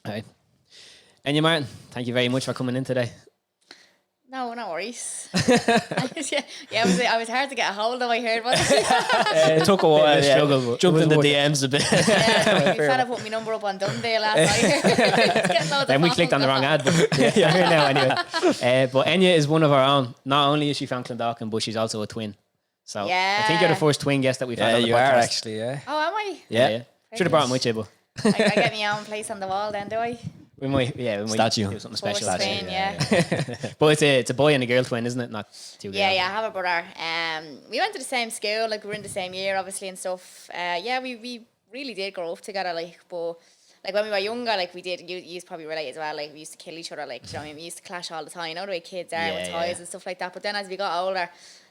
All right. Enya Martin, thank you very much for coming in today. No worries. I was hard to get a hold of, I heard. It took a while, struggle, jumped in the DMs a bit. Yeah, we fella put my number up on Dundee last night. Then we clicked on the wrong ad, but you're here now anyway. But Enya is one of our own. Not only is she from Clondalkin, but she's also a twin. So I think you're the first twin guest that we've had on the podcast. You are actually, yeah. Oh, am I? Yeah. Should have brought him with you, but I get my own place on the wall then, do I? we might Statue. do something special. First twin, yeah. But it's a boy and a girl twin, isn't it? Not two girls. Yeah, I have a brother. We went to the same school, like we were in the same year, obviously, and stuff. We really did grow up together, like, but like when we were younger, like we did, you used to probably relate as well, like we used to kill each other, like, do you know what I mean? We used to clash all the time, you know the way kids are with toys and stuff like that. But then as we got older,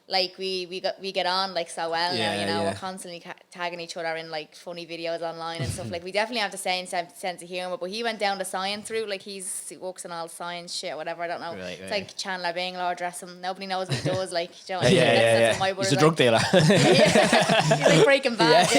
like we get on like so well now, you know, we're constantly tagging each other in like funny videos online and stuff. Like we definitely have the same sense of humour, but he went down the science route, like he works on all science shit or whatever, I don't know. It's like Chandler Bing, Lord Dressing, nobody knows what he does, like, do you know what I mean? He's a drug dealer. He's like Breaking Bad,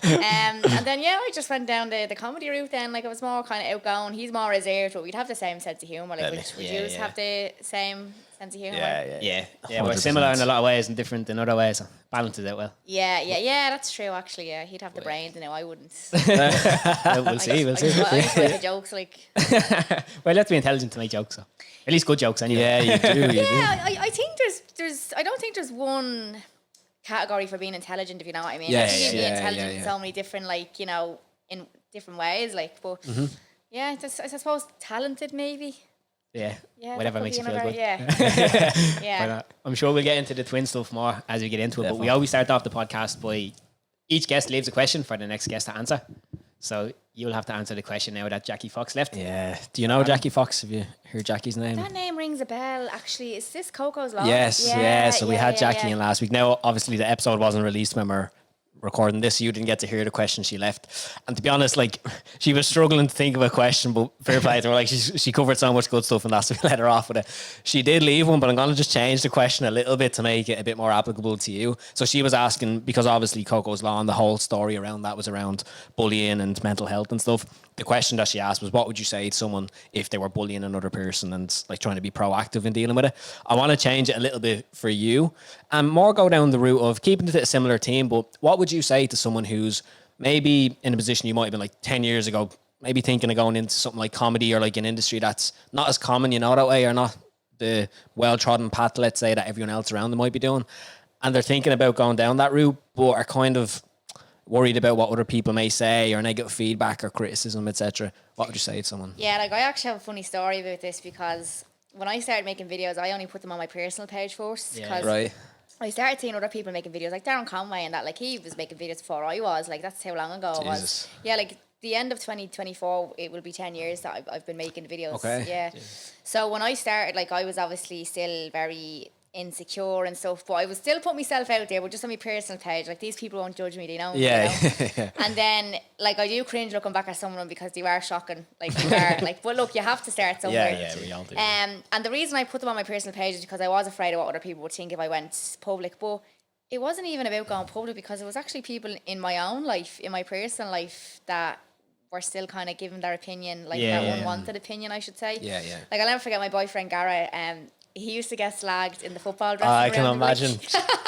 and then I just went down the comedy route then, like I was more kind of outgoing, he's more reserved, but we'd have the same sense of humour, like would you have the same sense of humour? Yeah, we're similar in a lot of ways and different in other ways. So balances out well. Yeah, that's true actually. Yeah, he'd have the brains, and I wouldn't. We'll see. I just like the jokes, like. Well, let's be intelligent to make jokes, so. At least good jokes, anyway. Yeah, you do. I think there's. I don't think there's one category for being intelligent, if you know what I mean. Yeah, I think you can be intelligent yeah. in so many different, like, you know, in different ways, like. But I suppose talented maybe. Yeah, whatever makes you feel good. Yeah. I'm sure we'll get into the twin stuff more as we get into it. But we always start off the podcast by each guest leaves a question for the next guest to answer. So you'll have to answer the question now that Jackie Fox left. Yeah. Do you know Jackie Fox? Have you heard Jackie's name? That name rings a bell, actually. Is this Coco's Law? Yes, So we had Jackie in last week. Now, obviously, the episode wasn't released when we're recording this, so you didn't get to hear the question she left. And to be honest, like, she was struggling to think of a question, but fair play to her, like, she covered so much good stuff, and that's why we let her off with it. She did leave one, but I'm going to just change the question a little bit to make it a bit more applicable to you. So she was asking, because obviously Coco's Law and the whole story around that was around bullying and mental health and stuff. The question that she asked was, what would you say to someone if they were bullying another person and like trying to be proactive in dealing with it? I want to change it a little bit for you and more go down the route of keeping it a similar team. But what would you say to someone who's maybe in a position you might have been like 10 years ago, maybe thinking of going into something like comedy or like an industry that's not as common, you know, that way, or not the well-trodden path, let's say, that everyone else around them might be doing. And they're thinking about going down that route, but are kind of worried about what other people may say or negative feedback or criticism, etc. What would you say to someone? Yeah, like I actually have a funny story about this, because when I started making videos, I only put them on my personal page first. Right. I started seeing other people making videos, like Darren Conway and that, like he was making videos before I was, like that's how long ago it was. Yeah, like the end of 2024, it will be 10 years that I've been making videos. Okay. Yeah. So when I started, like I was obviously still very insecure and stuff, but I would still put myself out there, but just on my personal page, like these people won't judge me, they know. Yeah. You know? And then like I do cringe looking back at some of them because they are shocking, like they are like, but look, you have to start somewhere. Yeah, we all do. And the reason I put them on my personal page is because I was afraid of what other people would think if I went public. But it wasn't even about going public, because it was actually people in my own life, in my personal life, that were still kind of giving their opinion, like their unwanted opinion, I should say. Yeah. Like I'll never forget my boyfriend Gerrup. He used to get slagged in the football dressing I room. can imagine.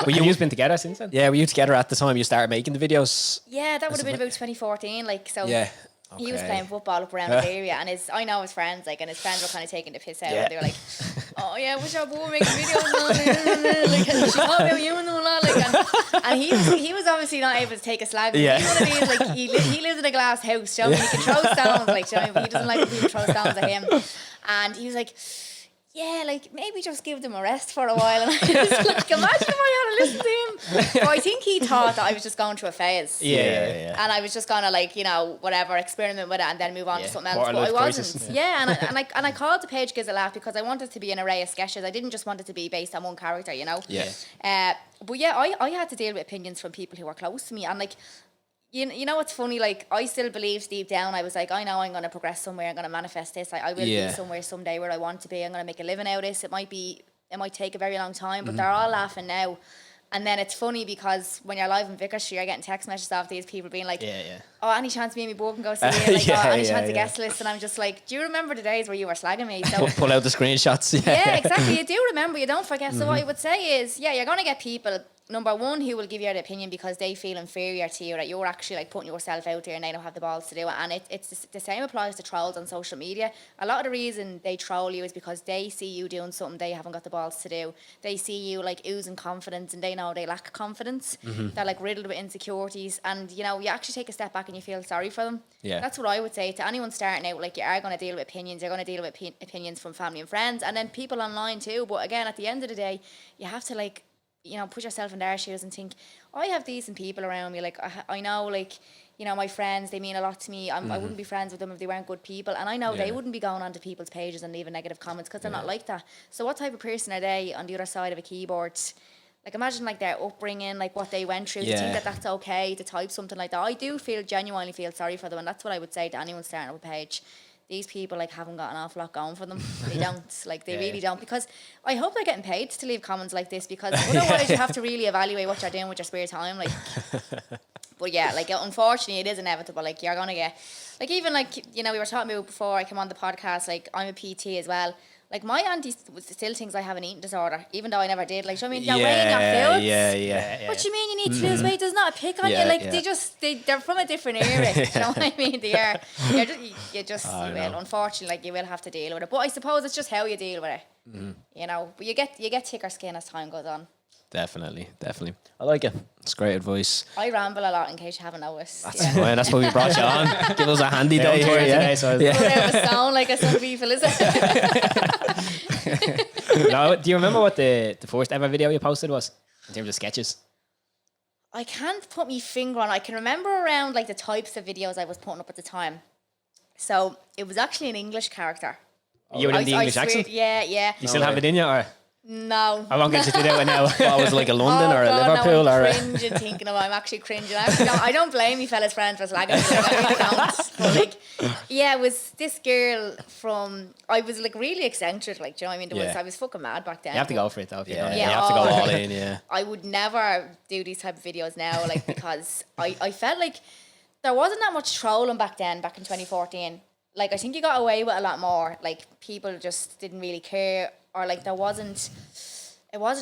Well, you've been together since then? Yeah, were you together at the time you started making the videos? Yeah, that would have been about 2014. Like, so Yeah. he was playing football up around the area, and I know his friends, like, and his friends were kind of taking the piss out. And they were like, "Oh yeah, what's your boy making videos?" Like, and she thought about you and all that. Like, and he was obviously not able to take a slag. Yeah. He's one of these, like, he lives in a glass house. You know? He can throw stones, like, you know? But he doesn't like when people throw stones at him. And he was like, yeah, like maybe just give them a rest for a while. And I was like, imagine if I had to listen to him. But I think he thought that I was just going through a phase. Yeah. And I was just gonna, like, you know, whatever, experiment with it and then move on to something else. But I wasn't. Yeah, and I called the page Giz a Laugh because I wanted to be an array of sketches. I didn't just want it to be based on one character, you know. Yeah. But yeah, I had to deal with opinions from people who were close to me, and like, you know what's funny? Like, I still believe deep down, I was like, I know I'm going to progress somewhere. I'm going to manifest this. I will be somewhere someday where I want to be. I'm going to make a living out of this. It might take a very long time, but they're all laughing now. And then it's funny because when you're live in Vicar Street, you're getting text messages off these people being like, oh, any chance me and me both can go see you? Like, oh, any chance to guest list? And I'm just like, do you remember the days where you were slagging me? So Pull out the screenshots. yeah, exactly. You do remember, you don't forget. So what I would say is, yeah, you're going to get people, number one, who will give you their opinion because they feel inferior to you, that you're actually like putting yourself out there and they don't have the balls to do it. And it's the same applies to trolls on social media. A lot of the reason they troll you is because they see you doing something they haven't got the balls to do. They see you like oozing confidence and they know they lack confidence. They're like riddled with insecurities, and you know, you actually take a step back and you feel sorry for them. Yeah. That's what I would say to anyone starting out. Like, you are going to deal with opinions, you're going to deal with opinions from family and friends, and then people online too. But again, at the end of the day, you have to like, you know, put yourself in their shoes and think, I have decent people around me. Like, I know, like, you know, my friends, they mean a lot to me. I wouldn't be friends with them if they weren't good people. And I know they wouldn't be going onto people's pages and leaving negative comments because they're not like that. So what type of person are they on the other side of a keyboard? Like, imagine like their upbringing, like what they went through, to think that that's okay to type something like that. I do genuinely feel sorry for them. And that's what I would say to anyone starting up a page. These people like haven't got an awful lot going for them. They don't. Like, they really don't. Because I hope they're getting paid to leave comments like this, because otherwise you have to really evaluate what you're doing with your spare time. Like, but yeah, like, unfortunately it is inevitable. Like, you're gonna get, like, even like, you know, we were talking about before I came on the podcast, like, I'm a PT as well. Like, my auntie still thinks I have an eating disorder, even though I never did. Like, so I mean, you're weighing your foods. Yeah. What you mean you need to lose weight? There's not a pick on you. Like, they're from a different era. You know what I mean? They are. You will. Unfortunately, like, you will have to deal with it. But I suppose it's just how you deal with it. You know, but you get thicker skin as time goes on. Definitely. I like it. It's great advice. I ramble a lot, in case you haven't noticed. That's fine. That's why we brought you on. Give us a handy day here. Today, so Put out a sound like a some people, is it? No, do you remember what the first ever video you posted was in terms of sketches? I can't put my finger on it. I can remember around like the types of videos I was putting up at the time. So it was actually an English character. You were in the English accent? Yeah. You still have it in you, or No. how long did you do that with now? What was it, like a London or a God, Liverpool? No, I'm or cringing thinking about it. I'm actually cringing. I don't blame me fellas friends for slagging me. Like, I really don't. But like, yeah, it was this girl from, I was like really eccentric, like, do you know what I mean? I was fucking mad back then. You have to go for it though. If you don't. you have to go all in, I would never do these type of videos now, like, because I felt like there wasn't that much trolling back then, back in 2014. Like, I think you got away with a lot more. Like, people just didn't really care, or like it wasn't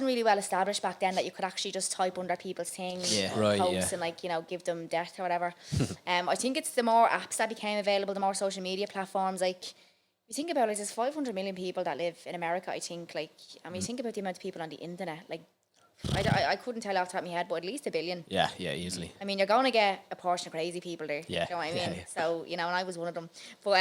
really well established back then that you could actually just type under people's things, posts and like, you know, give them death or whatever. I think it's the more apps that became available, the more social media platforms. Like, you think about it, there's 500 million people that live in America, I think. Like, I mean, think about the amount of people on the internet. Like, I couldn't tell off the top of my head, but at least 1 billion. Yeah, easily. I mean, you're going to get a portion of crazy people there. Yeah. Do you know what I mean? Yeah. So, you know, and I was one of them. But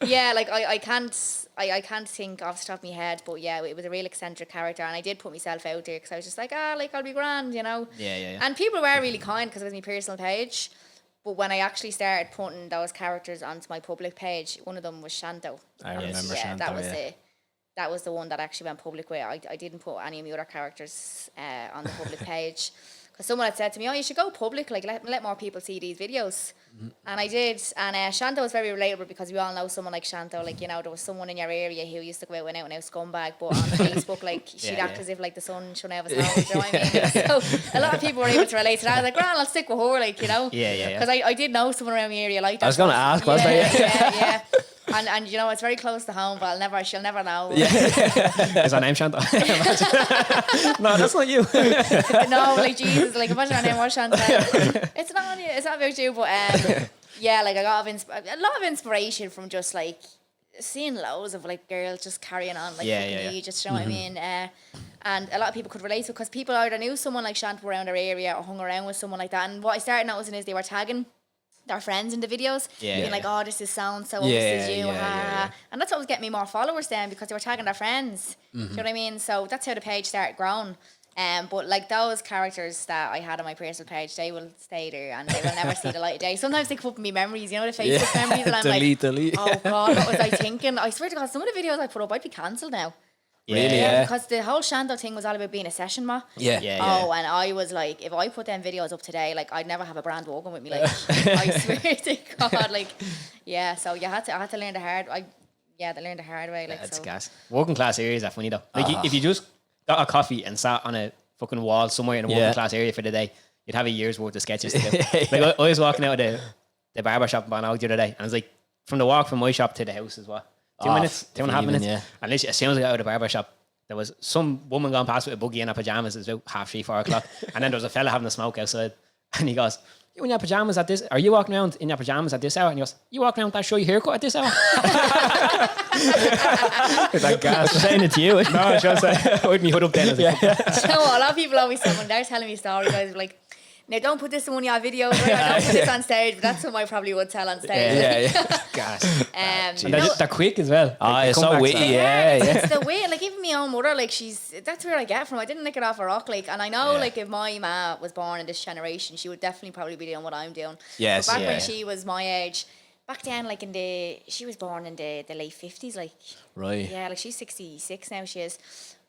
yeah, like, I can't think off the top of my head, but yeah, it was a real eccentric character, and I did put myself out there because I was just like, like, I'll be grand, you know? Yeah. And people were really kind because it was my personal page. But when I actually started putting those characters onto my public page, one of them was Shanto. I remember Shanto, that was it. That was the one that actually went public with. I didn't put any of the other characters on the public page. Because someone had said to me, you should go public, like, let more people see these videos. And I did. And Shanto was very relatable because we all know someone like Shanto. Like, you know, there was someone in your area who used to go out and out scumbag, but on Facebook, like, she'd act as if, like, the sun shone out of his nose. You know what I mean? So a lot of people were able to relate to that. I was like, grand, I'll stick with her, like, you know? Yeah. Because I did know someone around the area like that. I was going to ask, was there? Yeah. And you know, it's very close to home, but she'll never know. Is her name Chantal? No, that's not you. No, like, Jesus, like, imagine her name was Chantal. It's not you, it's not about you, but yeah, like, I got a lot of inspiration from just like seeing loads of like girls just carrying on like me, just, you know what I mean? And a lot of people could relate to it because people either knew someone like Chantal around their area or hung around with someone like that. And what I started noticing is they were tagging their friends in the videos, being like, oh, this is so-and-so, this is you, and that's what was getting me more followers then, because they were tagging their friends. Do you know what I mean? So that's how the page started growing. But like those characters that I had on my personal page, they will stay there and they will never see the light of day. Sometimes they come up in me memories, you know, the Facebook memories, and I'm delete. Oh God, what was I thinking? I swear to God, some of the videos I put up, I'd be cancelled now. Really? Yeah. Because the whole Shanto thing was all about being a session ma. Yeah. Oh, and I was like, if I put them videos up today, like, I'd never have a brand walking with me. Like, I swear to God, like, yeah. So I had to learn the hard. They learned the hard way. Like, That's so. gas. Working class areas are funny though. Like, if you just got a coffee and sat on a fucking wall somewhere in a working class area for the day, you'd have a year's worth of sketches to do. Like I was walking out of the barber shop in Bannog the other day, and I was like, from the walk from my shop to the house is what? 2.5 minutes. Yeah. And literally, as soon as I got out of the barber shop, there was some woman going past with a buggy in her pajamas. It was about 3:30, 4 o'clock. And then there was a fella having a smoke outside. And he goes, you in your pajamas at this? Are you walking around in your pajamas at this hour? And he goes, you walking around with that showy haircut at this hour? That gas. Saying it to you. No, I was trying to say, I wouldn't be hood up then. You know what? A lot of people always say when they're telling me stories, guys, like, now don't put this in one of your videos, right? Don't put this on stage, but that's something I probably would tell on stage. Yeah. Gas. And they're quick as well. Like, it's so witty. It's the way, like, even my own mother, like, that's where I get from. I didn't lick it off a rock, like, and I know, like, if my ma was born in this generation, she would definitely probably be doing what I'm doing. Yes, but back when she was my age, back then, like, she was born in the late 50s, like. Right. Yeah, like, she's 66 now, she is.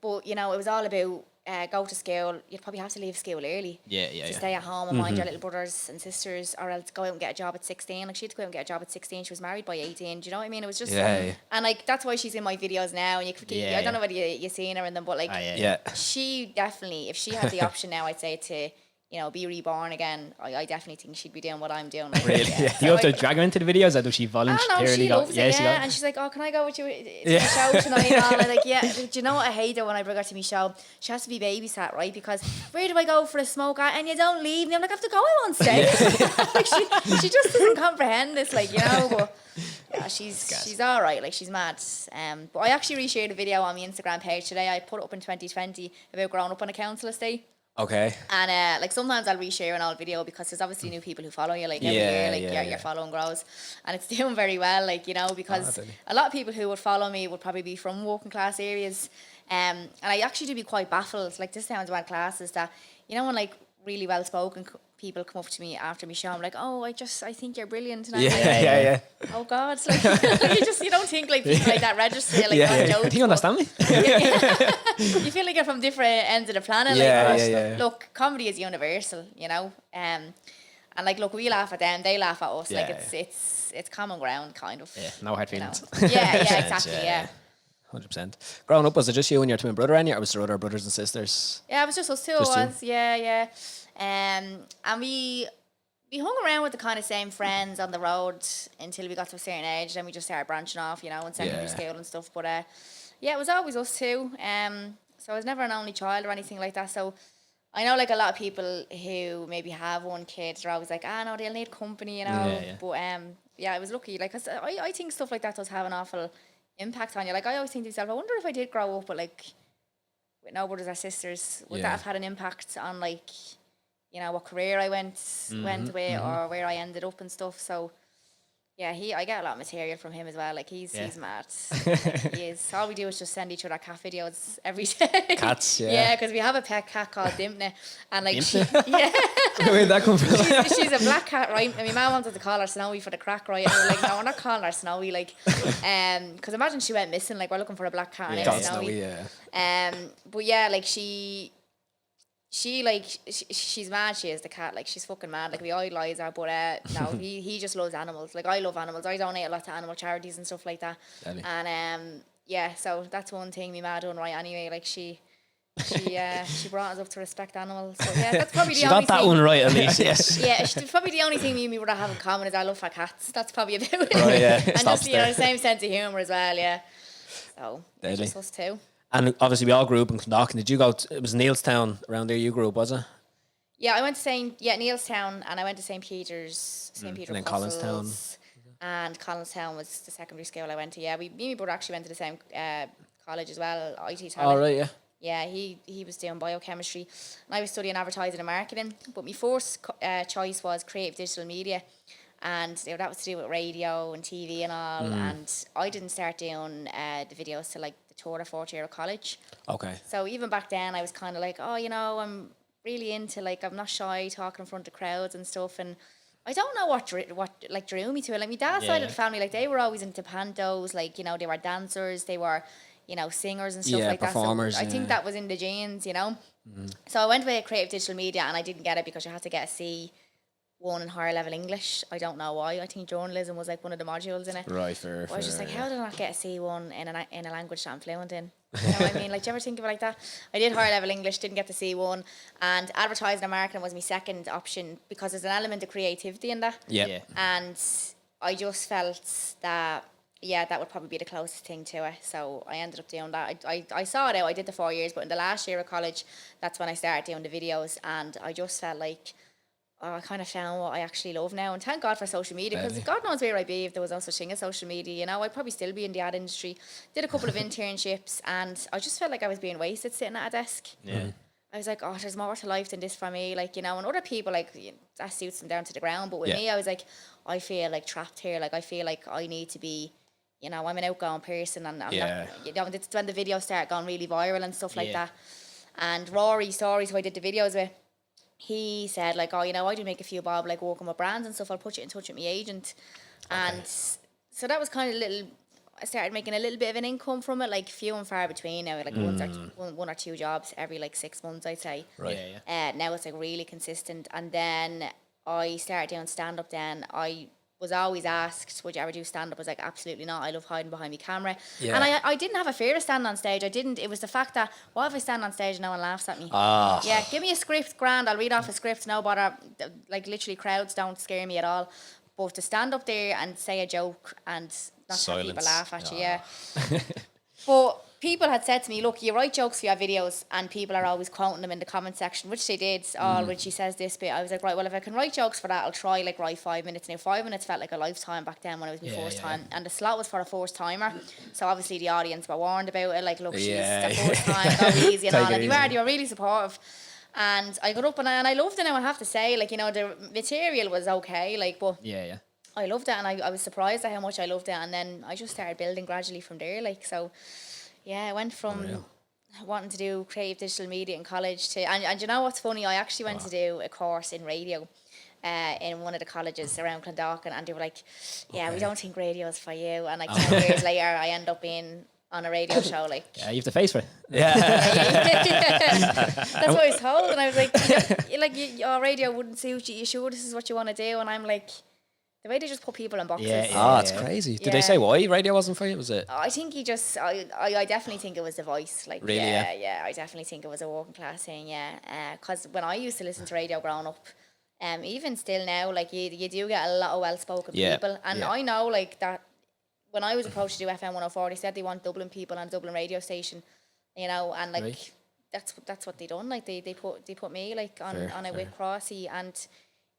But, you know, it was all about go to school. You'd probably have to leave school early. Yeah. Stay at home and mind your little brothers and sisters, or else go out and get a job at 16. Like, she had to go out and get a job at 16. She was married by 18. Do you know what I mean? It was just... And, like, that's why she's in my videos now. And I don't know whether you've seen her in them, but, like, she definitely, if she had the option now, I'd say to... you know, be reborn again. I definitely think she'd be doing what I'm doing. Like, really? Do you have to drag her into the videos, or does she voluntarily she go? Loves it, and she's like, oh, can I go with you to the show tonight? And I'm like, yeah. Do you know what I hate it when I bring her to my show? She has to be babysat, right? Because where do I go for a smoke? And you don't leave me. I'm like, I have to go on stage. Like, she just doesn't comprehend this, like, you know. But yeah, she's all right. Like, she's mad. But I actually reshared a video on my Instagram page today. I put it up in 2020 about growing up on a council estate. Okay. And like, sometimes I'll reshare an old video because there's obviously new people who follow you, like, every year, like, your following grows, and it's doing very well, like, you know, because a lot of people who would follow me would probably be from working class areas, and I actually do be quite baffled. Like, this sounds bad classes that, you know, when, like, really well spoken people come up to me after me show, I'm like, oh, I think you're brilliant. And Yeah. Oh God, like, you don't think, like, people like that register, like, Do you understand me? You feel like you're from different ends of the planet. Look, comedy is universal, you know. And like, look, we laugh at them, they laugh at us. Like, it's common ground, kind of. Yeah, no hard feelings. Yeah, exactly. Yeah. 100%. Growing up, was it just you and your twin brother, Enya, or was there other brothers and sisters? Yeah, it was just us two. Yeah. And we hung around with the kind of same friends on the road until we got to a certain age. Then we just started branching off, you know, in secondary school and stuff. But it was always us two. So I was never an only child or anything like that. So I know, like, a lot of people who maybe have one kid, they're always like, no, they'll need company, you know. But I was lucky. Like, 'cause I think stuff like that does have an awful impact on you. Like, I always think to myself, I wonder if I did grow up with, like, with no brothers or sisters, would that have had an impact on, like, you know, what career I went with, or where I ended up and stuff. So yeah, I get a lot of material from him as well. Like, he's mad. He is. All we do is just send each other cat videos every day. Cats, because we have a pet cat called Dimpney, and, like, where did that come from? she's a black cat, right? And my mum wanted to call her Snowy for the crack, right? And we're like, no, we're not calling her Snowy, like, because imagine she went missing. Like, we're looking for a black cat, and Snowy. But yeah, like, she's mad. She is, the cat. Like, she's fucking mad. Like, we idolise her, but no, he just loves animals. Like, I love animals. I donate a lot to animal charities and stuff like that. Really? And so that's one thing me ma done right anyway. Like, she brought us up to respect animals. So yeah, that's probably the only thing. She got that one right, at least. Yes. Yeah, probably the only thing me and me would have in common is I love her cats. That's probably about it. Right, yeah. And just, you know, the same sense of humour as well. Yeah. So it's just us two. And obviously we all grew up in Clondalkin. Did you go it was Neilstown around there you grew up, was it? Yeah, I went to Neilstown, and I went to St. Peter's, and then Collinstown. And Collinstown was the secondary school I went to. Yeah, me and my brother actually went to the same college as well, IT Talent. Oh, right, yeah. Yeah, he was doing biochemistry, and I was studying advertising and marketing. But my first choice was creative digital media, and that was to do with radio and TV and all. And I didn't start doing the videos till, like, third or fourth year of college. Okay. So even back then I was kind of like, oh, you know, I'm really into, like, I'm not shy talking in front of crowds and stuff, and I don't know what like drew me to it. Like, my dad's side of the family, like, they were always into pantos, like, you know, they were dancers, they were, you know, singers and stuff like performers, that. So I think that was in the genes, you know. So I went with creative digital media, and I didn't get it because you had to get a C1 one in higher level English. I don't know why. I think journalism was like one of the modules in it. Right, fair. I was just like, how did I not get a C1 in a language that I'm fluent in? You know what I mean? Like, do you ever think of it like that? I did higher level English, didn't get the C1, and advertising and marketing was my second option because there's an element of creativity in that. Yeah. And I just felt that, yeah, that would probably be the closest thing to it. So I ended up doing that. I saw it out. I did the 4 years, but in the last year of college, that's when I started doing the videos, and I just felt like, I kind of found what I actually love now. And thank God for social media, because God knows where I'd be if there was no such thing as social media. You know, I'd probably still be in the ad industry. Did a couple of internships, and I just felt like I was being wasted sitting at a desk. Yeah. I was like, oh, there's more to life than this for me. Like, you know, and other people, like, that suits them down to the ground. But with me, I was like, I feel like trapped here. Like, I feel like I need to be, you know, I'm an outgoing person, and I'm not, you know, it's when the videos start going really viral and stuff like that. And Rory Stories, who I did the videos with, he said, like, oh, you know, I do make a few bob, like, working with brands and stuff. I'll put you in touch with my agent. And so that was kind of I started making a little bit of an income from it, like, few and far between now, like, one or two jobs every, like, 6 months, I'd say. Right. Now it's, like, really consistent. And then I started doing stand-up then. I was always asked, would you ever do stand-up? I was like, absolutely not. I love hiding behind my camera. Yeah. And I didn't have a fear of standing on stage. It was the fact that, what if I stand on stage and no one laughs at me? Yeah, give me a script, grand. I'll read off a script, no bother. Like, literally, crowds don't scare me at all. But to stand up there and say a joke and not have people laugh at you, But people had said to me, look, you write jokes for your videos and people are always quoting them in the comment section, which they did. When she says this bit, I was like, right, well, if I can write jokes for that, I'll try, like, write 5 minutes. Now, 5 minutes felt like a lifetime back then when it was my first time. And the slot was for a first timer. So obviously the audience were warned about it. Like, look, she's the first time, go easy and all. And you were really supportive. And I got up and I loved it now, I have to say. Like, you know, the material was okay, like, but I loved it, and I was surprised at how much I loved it. And then I just started building gradually from there, like, so. Yeah, I went from wanting to do creative digital media in college to, and you know what's funny? I actually went to do a course in radio in one of the colleges around Clondalkin, and they were like, yeah, we don't think radio is for you. And like 10 years later, I end up being on a radio show. Like, yeah, you have the face for it. Yeah. That's what I was told. And I was like, your radio wouldn't suit you. You sure this is what you want to do? And I'm like, the way they just put people in boxes. It's crazy. Did they say why radio wasn't for you? Was it? I think I definitely think it was the voice. Like, really? Yeah, I definitely think it was a working class thing, because when I used to listen to radio growing up, even still now, like, you do get a lot of well-spoken people. And I know, like, that when I was approached to do FM104, they said they want Dublin people on a Dublin radio station, you know, and, like, that's what they done. Like, they put me, like, on a with Crossy, and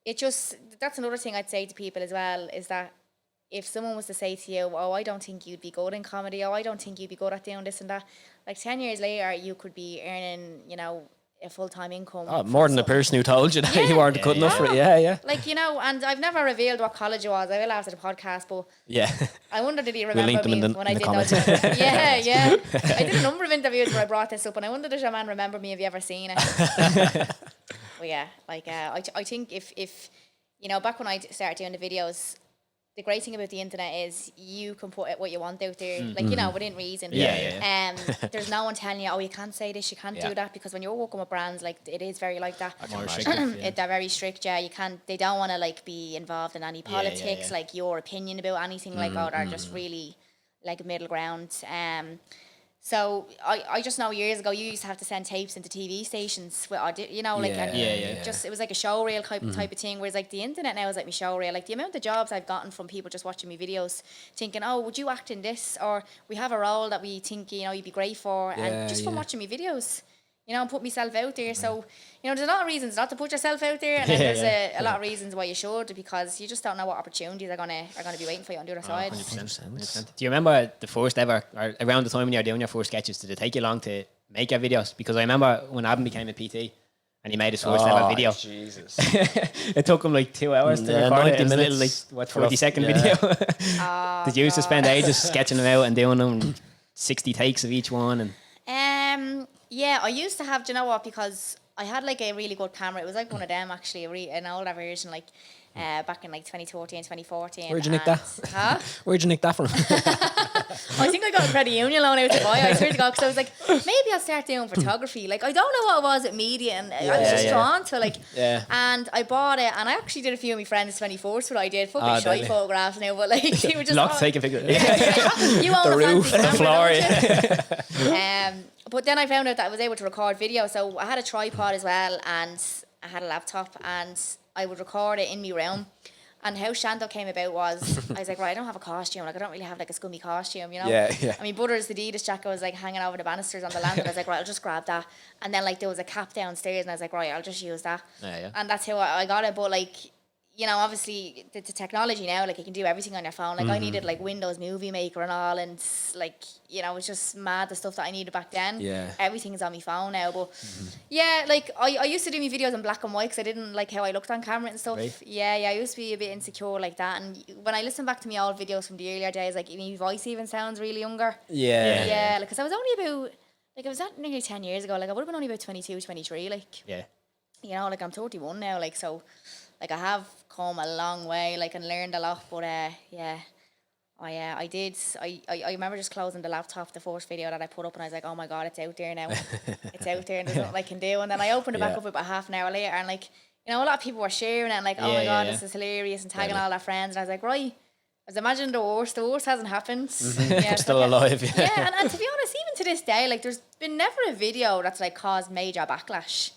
it just, that's another thing I'd say to people as well, is that if someone was to say to you, oh, I don't think you'd be good in comedy, oh, I don't think you'd be good at doing this and that, like 10 years later, you could be earning, you know, a full-time income. Oh, more than the person who told you that you weren't good enough for it. Yeah. Like, you know, and I've never revealed what college it was. I will after the podcast, but I wonder, did he remember me when I did those? Yeah. I did a number of interviews where I brought this up, and I wonder, does your man remember me? Have you ever seen it? Well, yeah, like, I think if you know, back when I started doing the videos, the great thing about the internet is you can put what you want out there, like, you know, within reason. There's no one telling you, oh, you can't say this, you can't do that, because when you're working with brands, like, it is very like that. They're very strict. You can't. They don't want to, like, be involved in any politics, like your opinion about anything, like, oh, they're just really like a middle ground. So I just know years ago you used to have to send tapes into TV stations with you know, like, just, it was like a show reel type of thing, whereas, like, the internet now is like my show reel. Like, the amount of jobs I've gotten from people just watching me videos thinking, oh, would you act in this, or we have a role that we think, you know, you'd be great for, and just from watching me videos, you know, and put myself out there. So, you know, there's a lot of reasons not to put yourself out there, and then there's a lot of reasons why you should, because you just don't know what opportunities are gonna be waiting for you on the other side. 100%. Do you remember the first ever, or around the time when you were doing your first sketches, did it take you long to make your videos? Because I remember when Adam became a PT and he made his first ever video. Jesus. It took him like 2 hours to record it. It was a little, like, 40-second video. Did you used to spend ages sketching them out and doing them 60 takes of each one? And yeah, I used to have, do you know what, because I had, like, a really good camera. It was like one of them, actually, an older version, like, back in, like, 2013, 2014. Where'd you nick that? Where'd you nick that from? I think I got a credit union loan out to buy it. I swear to God, because I was like, maybe I'll start doing photography. Like, I don't know what it was at media, and I was just drawn to like. Yeah. And I bought it, and I actually did a few of my friends' 24s. What I did, fucking shy photographs now, but like they were just Lock taking pictures. You own the roof, fancy the camera, floor. but then I found out that I was able to record video, so I had a tripod as well, and I had a laptop, and I would record it in my room. And how Shanto came about was, I was like, right, I don't have a costume. Like, I don't really have like a scummy costume, you know? Yeah. I mean, Butter's Adidas jacket was like hanging over the banisters on the landing. I was like, right, I'll just grab that. And then like there was a cap downstairs, and I was like, right, I'll just use that. Yeah. And that's how I got it. But like, you know, obviously the technology now, like you can do everything on your phone. Like I needed like Windows Movie Maker and all, and like, you know, it's just mad the stuff that I needed back then. Yeah. Everything's on my phone now. But yeah, like I used to do my videos in black and white because I didn't like how I looked on camera and stuff. Right. Yeah, I used to be a bit insecure like that. And when I listen back to my old videos from the earlier days, like my voice even sounds really younger. Yeah, like because I was only about, like I was that nearly 10 years ago. Like I would have been only about 22, 23. Like, Yeah. you know, like I'm 31 now. Like, so like I have come a long way, like, and learned a lot. But yeah, I did. I remember just closing the laptop, the first video that I put up, and I was like, oh my God, it's out there now. It's out there, and there's nothing I can do. And then I opened it back up about half an hour later, and like, you know, a lot of people were sharing it, and like, oh my God, this is hilarious, and tagging all their friends. And I was like, right, I was imagining the worst. The worst hasn't happened. Yeah, I'm still alive. yeah, and to be honest, even to this day, like, there's been never a video that's like caused major backlash.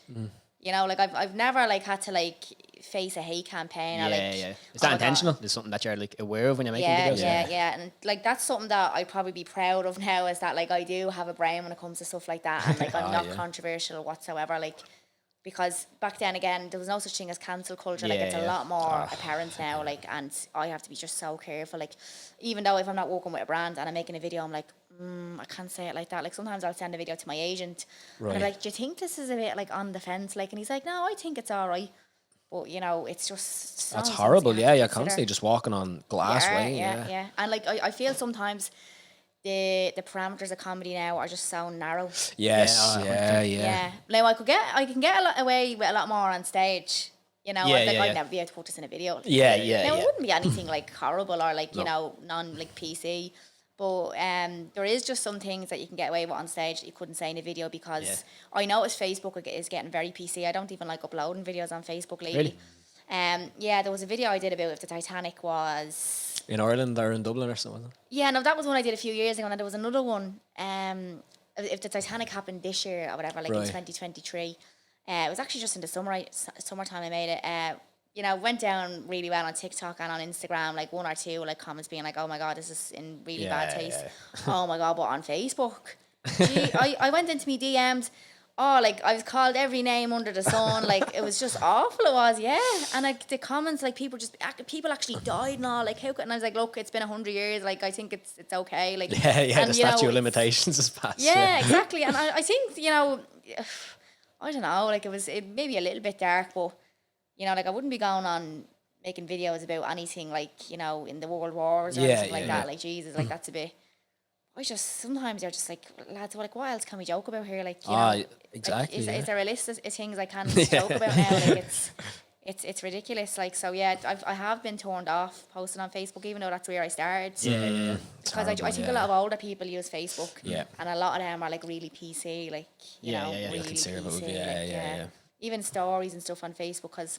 You know, like I've never like had to like face a hate campaign or like. Yeah. Is oh that my God. intentional? Is something that you're like aware of when you're making Yeah, videos? yeah, and like that's something that I'd probably be proud of now, is that like I do have a brain when it comes to stuff like that, and like I'm not controversial whatsoever, like, because back then again there was no such thing as cancel culture. Like it's a lot more apparent now, like, and I have to be just so careful. Like, even though if I'm not working with a brand and I'm making a video, I'm like, I can't say it like that. Like sometimes I'll send a video to my agent, and I'm like, do you think this is a bit like on the fence? Like, and he's like, no, I think it's all right. But you know, it's just That's horrible. Yeah, you're constantly just walking on glass. Yeah. And like I feel sometimes the parameters of comedy now are just so narrow. Yes. Yeah. Now I can get away with a lot more on stage. You know, I'd never be able to put this in a video. Now it wouldn't be anything like horrible or like, you know, non like PC. But there is just some things that you can get away with on stage that you couldn't say in a video, because I noticed Facebook is getting very PC. I don't even like uploading videos on Facebook lately. Really? There was a video I did about if the Titanic was in Ireland or in Dublin or something. Yeah, no, that was one I did a few years ago, and then there was another one. If the Titanic happened this year or whatever, like in 2023, it was actually just in the summertime I made it. You know, went down really well on TikTok and on Instagram, like 1 or 2 like comments being like, oh my God, this is in really bad taste. Oh my God, but on Facebook, gee, I went into me DMs. Oh, like I was called every name under the sun. Like it was just awful. It was, and like the comments, like people actually died and all. Like how could? And I was like, look, it's been 100 years. Like I think it's okay. Like and, the statute of limitations is passed. Yeah, exactly. And I think, you know, I don't know. Like it maybe a little bit dark, but you know, like I wouldn't be going on making videos about anything like, you know, in the world wars or anything like that. Like Jesus, like that's a bit. Sometimes you're just like, lads, like, what else can we joke about here? Like, you know, exactly. Like, is there a list of things I can joke about now? Like, it's ridiculous. Like, so yeah, I have been turned off posting on Facebook, even though that's where I started. Because I think a lot of older people use Facebook. And a lot of them are like really PC, like, you know, really conservative. PC. Even stories and stuff on Facebook, because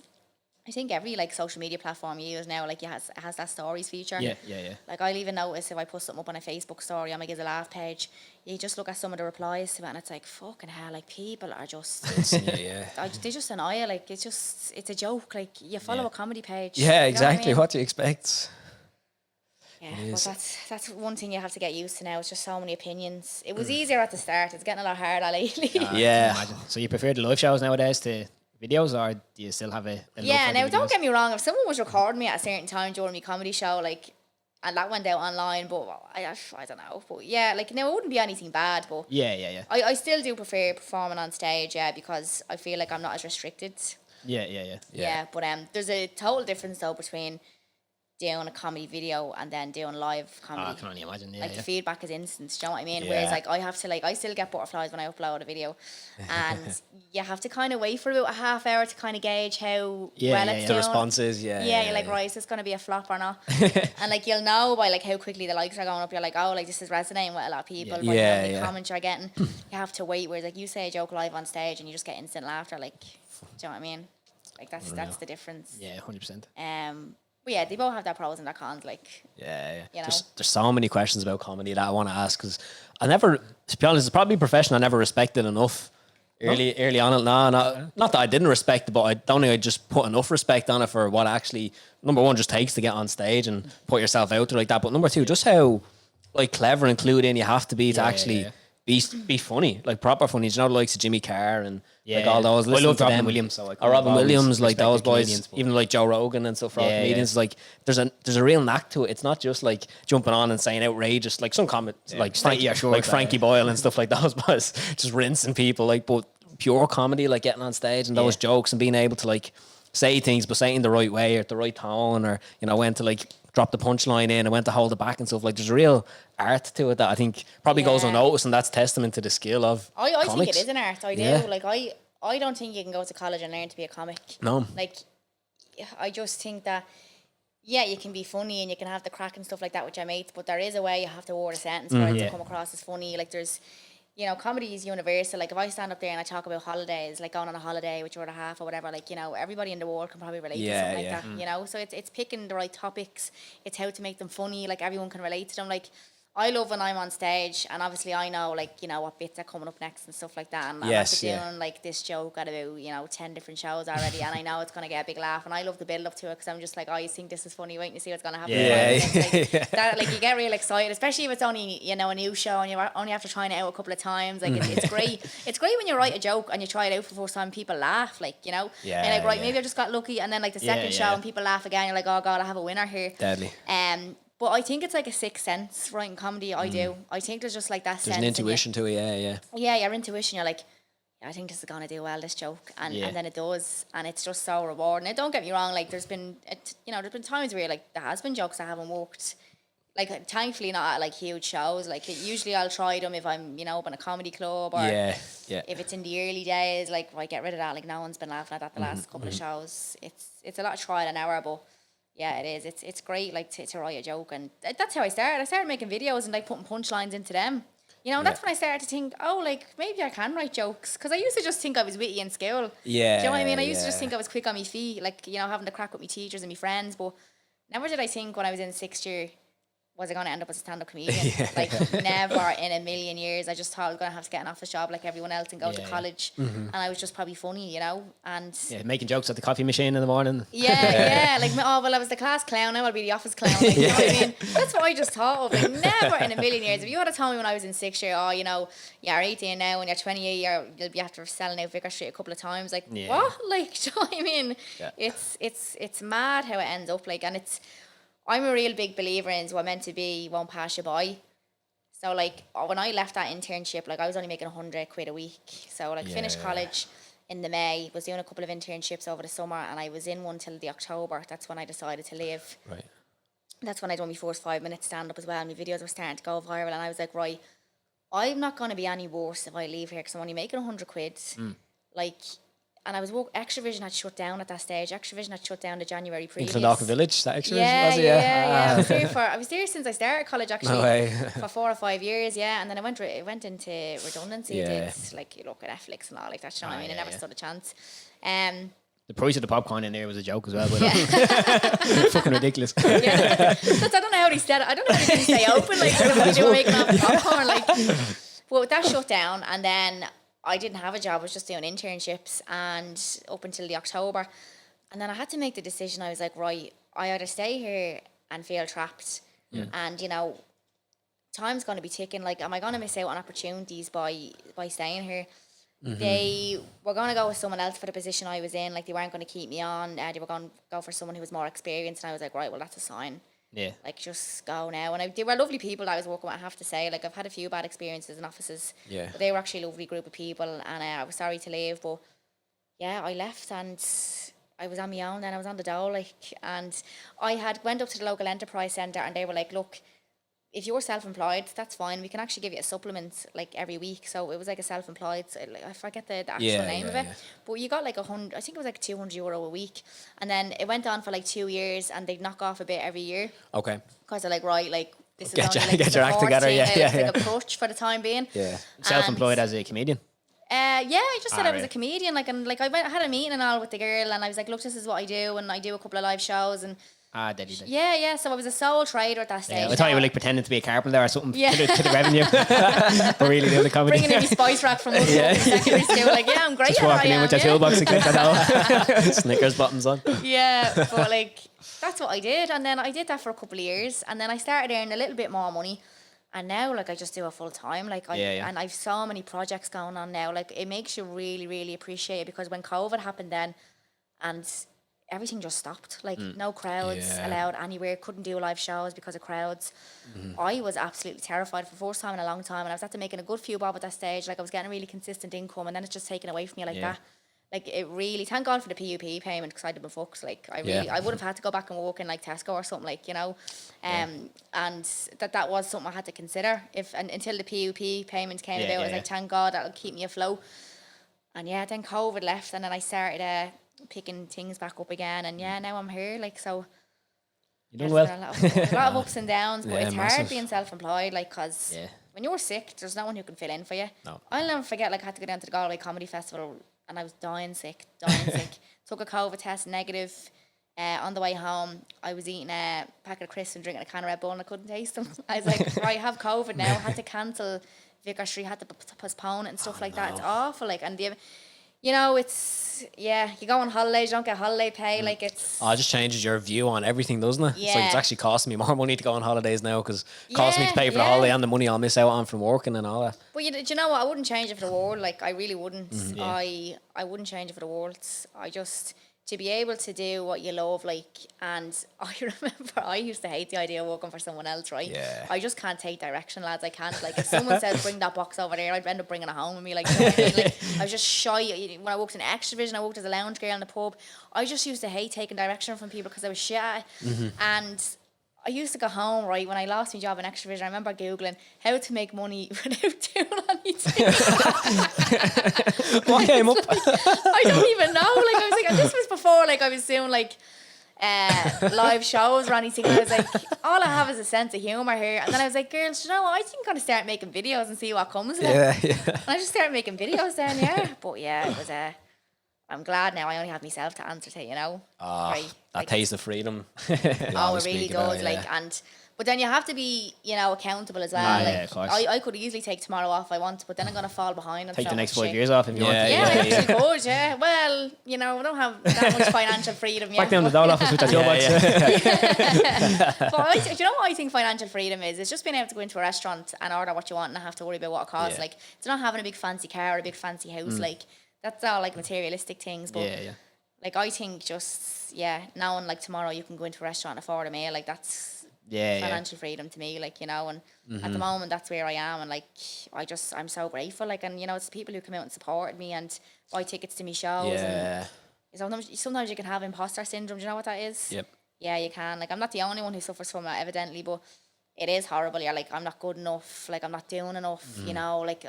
I think every like social media platform you use now, like it has that stories feature. Like I'll even notice if I put something up on a Facebook story on my Gives a Laugh page, you just look at some of the replies to it, and it's like, fucking hell, like people are just they just annoy you. Like it's a joke. Like you follow a comedy page. Yeah, you know exactly. What do you expect? Yeah, but that's one thing you have to get used to now. It's just so many opinions. It was easier at the start. It's getting a lot harder lately. So you prefer the live shows nowadays to videos, or do you still have a now don't get me wrong, if someone was recording me at a certain time during my comedy show, like, and that went out online, but I don't know, but yeah, like, now it wouldn't be anything bad, but I still do prefer performing on stage, because I feel like I'm not as restricted. Yeah, but there's a total difference though between doing a comedy video and then doing live comedy. I can only imagine. Yeah, Like the feedback is instant. Do you know what I mean? Yeah. Whereas like I have to I still get butterflies when I upload a video, and you have to kind of wait for about a half hour to kind of gauge how well it's The doing. responses, You're like, right, is this going to be a flop or not? And like you'll know by like how quickly the likes are going up. You're like, oh, like this is resonating with a lot of people. By how many comments you're getting. You have to wait. Whereas like you say a joke live on stage and you just get instant laughter. Like, do you know what I mean? Like that's the difference. Yeah, 100%. But yeah, they both have their pros and their cons. Like, You know? There's so many questions about comedy that I want to ask, because I never, to be honest, it's probably a profession I never respected enough early on. Not that I didn't respect it, but I don't think I just put enough respect on it for what actually, number one, just takes to get on stage and put yourself out there like that. But number two, just how like clever and clued in you have to be to actually be funny, like proper funny. You know, the likes of Jimmy Carr and like all those. I love Robin them. Williams. So Robin Williams, like those boys, comedians, even like Joe Rogan and stuff. For all comedians, like there's a real knack to it. It's not just like jumping on and saying outrageous, like some comments, like Frankie Boyle and stuff like those boys, just rinsing people. Like, but pure comedy, like getting on stage and those jokes and being able to like say things, but say it in the right way or at the right tone, or when to like drop the punchline in and when to hold it back and stuff. Like there's a real art to it that I think probably goes unnoticed, and that's testament to the skill of I comics. think it is an art. I do. Yeah. Like I don't think you can go to college and learn to be a comic. No. Like I just think that you can be funny and you can have the crack and stuff like that with your mates, but there is a way you have to word a sentence for it to come across as funny. Like there's comedy is universal. Like if I stand up there and I talk about holidays, like going on a holiday with your other half or whatever, like, everybody in the world can probably relate to something like that, So it's picking the right topics. It's how to make them funny. Like everyone can relate to them. Like I love when I'm on stage and obviously I know like, what bits are coming up next and stuff like that. And I'm after doing like this joke at about, 10 different shows already, and I know it's going to get a big laugh, and I love the build up to it because I'm just like, oh, you think this is funny, waiting to see what's going to happen. Like you get real excited, especially if it's only, a new show and you only have to try it out a couple of times. Like it's great. It's great when you write a joke and you try it out for the first time, people laugh, like, and like, right, maybe I just got lucky, and then like the second show and people laugh again, you're like, oh God, I have a winner here. Deadly. But I think it's like a sixth sense writing comedy. I do. I think there's just like that sense. There's an intuition to it, Yeah, your intuition. You're like, I think this is gonna do well, this joke, and then it does, and it's just so rewarding. Now, don't get me wrong. Like, there's been times where like there has been jokes that haven't worked. Like, thankfully not at like huge shows. Like, usually I'll try them if I'm up in a comedy club, or if it's in the early days. Like, I get rid of that. Like, no one's been laughing at that the last couple of shows. It's a lot of trial and error, but. Yeah, it is. It's great, like, to write a joke, and that's how I started. I started making videos and like putting punchlines into them. That's when I started to think, oh, like maybe I can write jokes, because I used to just think I was witty in school. Yeah. Do you know what I mean? I used to just think I was quick on my feet, like having to crack with my teachers and my friends. But never did I think when I was in sixth year, was I going to end up as a stand-up comedian? Like, never in a million years. I just thought I was going to have to get an office job like everyone else and go to college. And I was just probably funny, and... Yeah, making jokes at the coffee machine in the morning. Yeah. Like, oh, well, I was the class clown, now I'll be the office clown. Like, you know what I mean? That's what I just thought of. Like, never in a million years. If you had told me when I was in sixth year, oh, you're 18 now and you're 28, you'll be after selling out Vicar Street a couple of times. Like, what? Like, do you know what I mean? Yeah. It's mad how it ends up. Like, and I'm a real big believer in what meant to be won't pass you by. So like when I left that internship, like I was only making £100 a week. So like finished college in the May, was doing a couple of internships over the summer, and I was in one till the October. That's when I decided to leave. Right. That's when I done my first 5 minute stand up as well. My videos were starting to go viral, and I was like, right, I'm not going to be any worse if I leave here because I'm only making £100. Like. And I was Extravision had shut down at that stage. Extravision had shut down the January previous. In Clondalkin Village, that Extravision was it? Yeah. I was there since I started college, actually. No way. For 4 or 5 years, and then I went into redundancy. Did like you look at Netflix and all like that. You know what I mean? I never stood a chance. The price of the popcorn in there was a joke as well. But fucking ridiculous. I don't know how they said it. I don't know how they stay open. Like they were making off popcorn. Like, well, that shut down, and then. I didn't have a job. I was just doing internships, and up until the October. And then I had to make the decision. I was like, right, I either stay here and feel trapped and, time's going to be ticking. Like, am I going to miss out on opportunities by staying here? They were going to go with someone else for the position I was in. Like, they weren't going to keep me on. They were going to go for someone who was more experienced. And I was like, right, well, that's a sign. Yeah. Like, just go now. And they were lovely people that I was working with, I have to say. Like, I've had a few bad experiences in offices. Yeah. But they were actually a lovely group of people. And I was sorry to leave. But, yeah, I left. And I was on my own then. I was on the dole, like, and I had went up to the local enterprise centre and they were like, look, if you're self-employed, that's fine. We can actually give you a supplement like every week. So it was like a self-employed. So I forget the actual name of it, but you got like 100. I think it was like €200 a week, and then it went on for like 2 years, and they'd knock off a bit every year. Okay. Because they're like, right, like this is Get only like your act together. it's like a push for the time being. Yeah. Self-employed as a comedian. I just said I was a right. comedian, like, and like I had a meeting and all with the girl, and I was like, look, this is what I do, and I do a couple of live shows, and Deadly. yeah. So I was a sole trader at that stage. I thought you were like pretending to be a carpenter or something to the revenue. But really doing the comedy. Bringing in my spice rack from secondary school, like, yeah, I'm great. Just walking in with your toolbox and clicking out. Snickers buttons on. Yeah, but like that's what I did, and then I did that for a couple of years, and then I started earning a little bit more money, and now like I just do it full time, like and I've so many projects going on now. Like it makes you really, really appreciate it, because when COVID happened then, and everything just stopped. Like no crowds allowed anywhere. Couldn't do live shows because of crowds. I was absolutely terrified for the first time in a long time, and I was after making a good few bob at that stage. Like I was getting a really consistent income, and then it's just taken away from me like that. Like it really, thank God for the PUP payment, because I'd have been fucked. Like I would have had to go back and work in like Tesco or something, like, you know, and that was something I had to consider. Until the PUP payment came about, I was like, thank God, that'll keep me afloat. And then COVID left, and then I started picking things back up again, and now I'm here, like, so you're doing well. A lot of ups and downs, but it's massive. hard being self-employed, like, because when you're sick, there's no one who can fill in for you. I'll never forget, like, I had to go down to the Galway Comedy Festival, and I was dying sick. Took a COVID test negative. On the way home, I was eating a packet of crisps and drinking a can of Red Bull, and I couldn't taste them. I was like, right, I have COVID now. I had to cancel Vicar Street, had to postpone it and stuff like that. It's awful, like, and you know, it's, you go on holidays, you don't get holiday pay, like, it's... Oh, it just changes your view on everything, doesn't it? It's like, it's actually costing me more money to go on holidays now, because it costs me to pay for the holiday and the money I'll miss out on from working and all that. But do you know what? I wouldn't change it for the world. Like, I really wouldn't. I wouldn't change it for the world. I just... to be able to do what you love, like, and I remember I used to hate the idea of working for someone else, right? Yeah. I just can't take direction, lads. I can't. Like, if someone said, bring that box over there, I'd end up bringing it home with me. Like, you know what I mean? Like, I was just shy. When I worked in Extravision, I worked as a lounge girl in the pub. I just used to hate taking direction from people because I was shit at it. And I used to go home, right, when I lost my job in Extravision. I remember Googling how to make money without doing anything. What came up? I don't even know. Like, I was like, and this was before, like, I was doing, like, live shows or anything. And I was like, all I have is a sense of humour here. And then I was like, girls, you know what? I think I'm going to start making videos and see what comes of it. And I just started making videos then, But, it was I'm glad now I only have myself to answer to, you know. That like, taste of freedom. it really does. Like, but then you have to be, you know, accountable as well. Like, of course. I could easily take tomorrow off if I want, but then I'm going to fall behind. And Take so the next much 5 shit. years off if you want. Yeah, I actually could, Well, you know, I don't have that much financial freedom yet. Back down the dole office with that toolbox. But do you know what I think financial freedom is? It's just being able to go into a restaurant and order what you want and not have to worry about what it costs. Like, it's not having a big fancy car or a big fancy house. Like, that's all, like, materialistic things. But, like, I think just, knowing, like, tomorrow you can go into a restaurant and afford a meal, like, that's financial freedom to me, like, you know. And at the moment, that's where I am. And, like, I'm so grateful. Like, and, you know, it's people who come out and supported me and buy tickets to me shows. And sometimes you can have imposter syndrome. Do you know what that is? Yep. Yeah, you can. Like, I'm not the only one who suffers from it, evidently, but it is horrible. You're like, I'm not good enough. Like, I'm not doing enough. You know, like,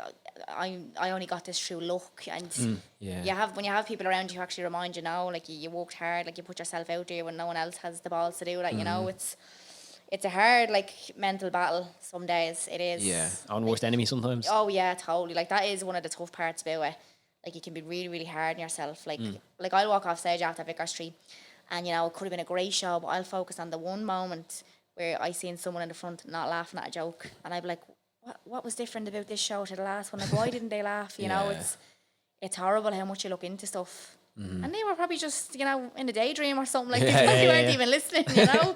I only got this through luck. And when you have people around you who actually remind you, now, like, you worked hard, like, you put yourself out there when no one else has the balls to do that. You know, it's a hard, like, mental battle. Some days it is. Yeah, on worst enemy sometimes. Oh yeah, totally. Like, that is one of the tough parts about it. Like, you can be really, really hard on yourself. Like, I'll walk off stage after Vicar Street, and, you know, it could have been a great show, but I'll focus on the one moment where I seen someone in the front not laughing at a joke, and I'd be like, what was different about this show to the last one? Like, why didn't they laugh? You know, it's horrible how much you look into stuff. And they were probably just, you know, in a daydream or something. Like, they weren't even listening, you know.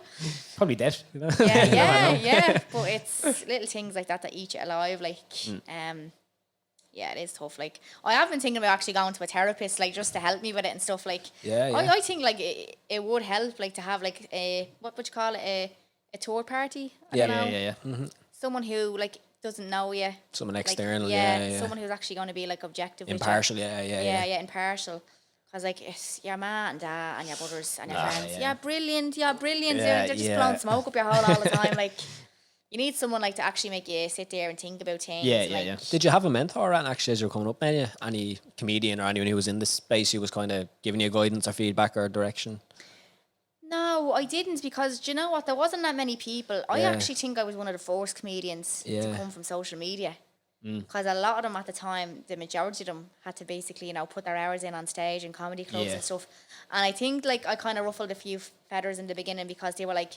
Probably dead. You know? Yeah. But it's little things like that that eat you alive. Like, it is tough. Like, I have been thinking about actually going to a therapist, like, just to help me with it and stuff. Like, I think, like, it would help, like, to have, like, what would you call it, a third party? I don't know. Someone who, like, doesn't know you. Someone external, Someone who's actually going to be, like, objective. Impartial, impartial. Because like it's your ma and dad and your brothers and your friends. Yeah, brilliant. They're just blowing smoke up your hole all the time. Like you need someone like to actually make you sit there and think about things. Yeah. Did you have a mentor, and actually, as you're coming up, Enya? Any comedian or anyone who was in this space who was kind of giving you guidance or feedback or direction? No, I didn't, because do you know what? There wasn't that many people. I actually think I was one of the first comedians to come from social media. Because a lot of them at the time, the majority of them had to basically, put their hours in on stage and comedy clubs and stuff. And I think like I kind of ruffled a few feathers in the beginning, because they were like,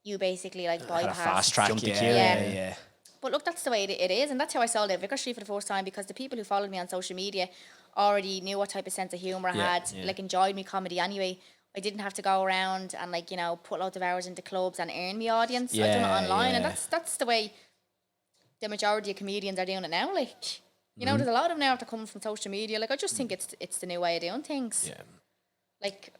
you basically like bypass. Fast track, yeah. But look, that's the way it is, and that's how I sold out Vicar Street for the first time, because the people who followed me on social media already knew what type of sense of humour I had, like enjoyed me comedy anyway. I didn't have to go around and like, put loads of hours into clubs and earn me audience. I've done it online, and that's the way the majority of comedians are doing it now. Like, there's a lot of them now after coming from social media. Like, I just think it's the new way of doing things. Yeah. Like,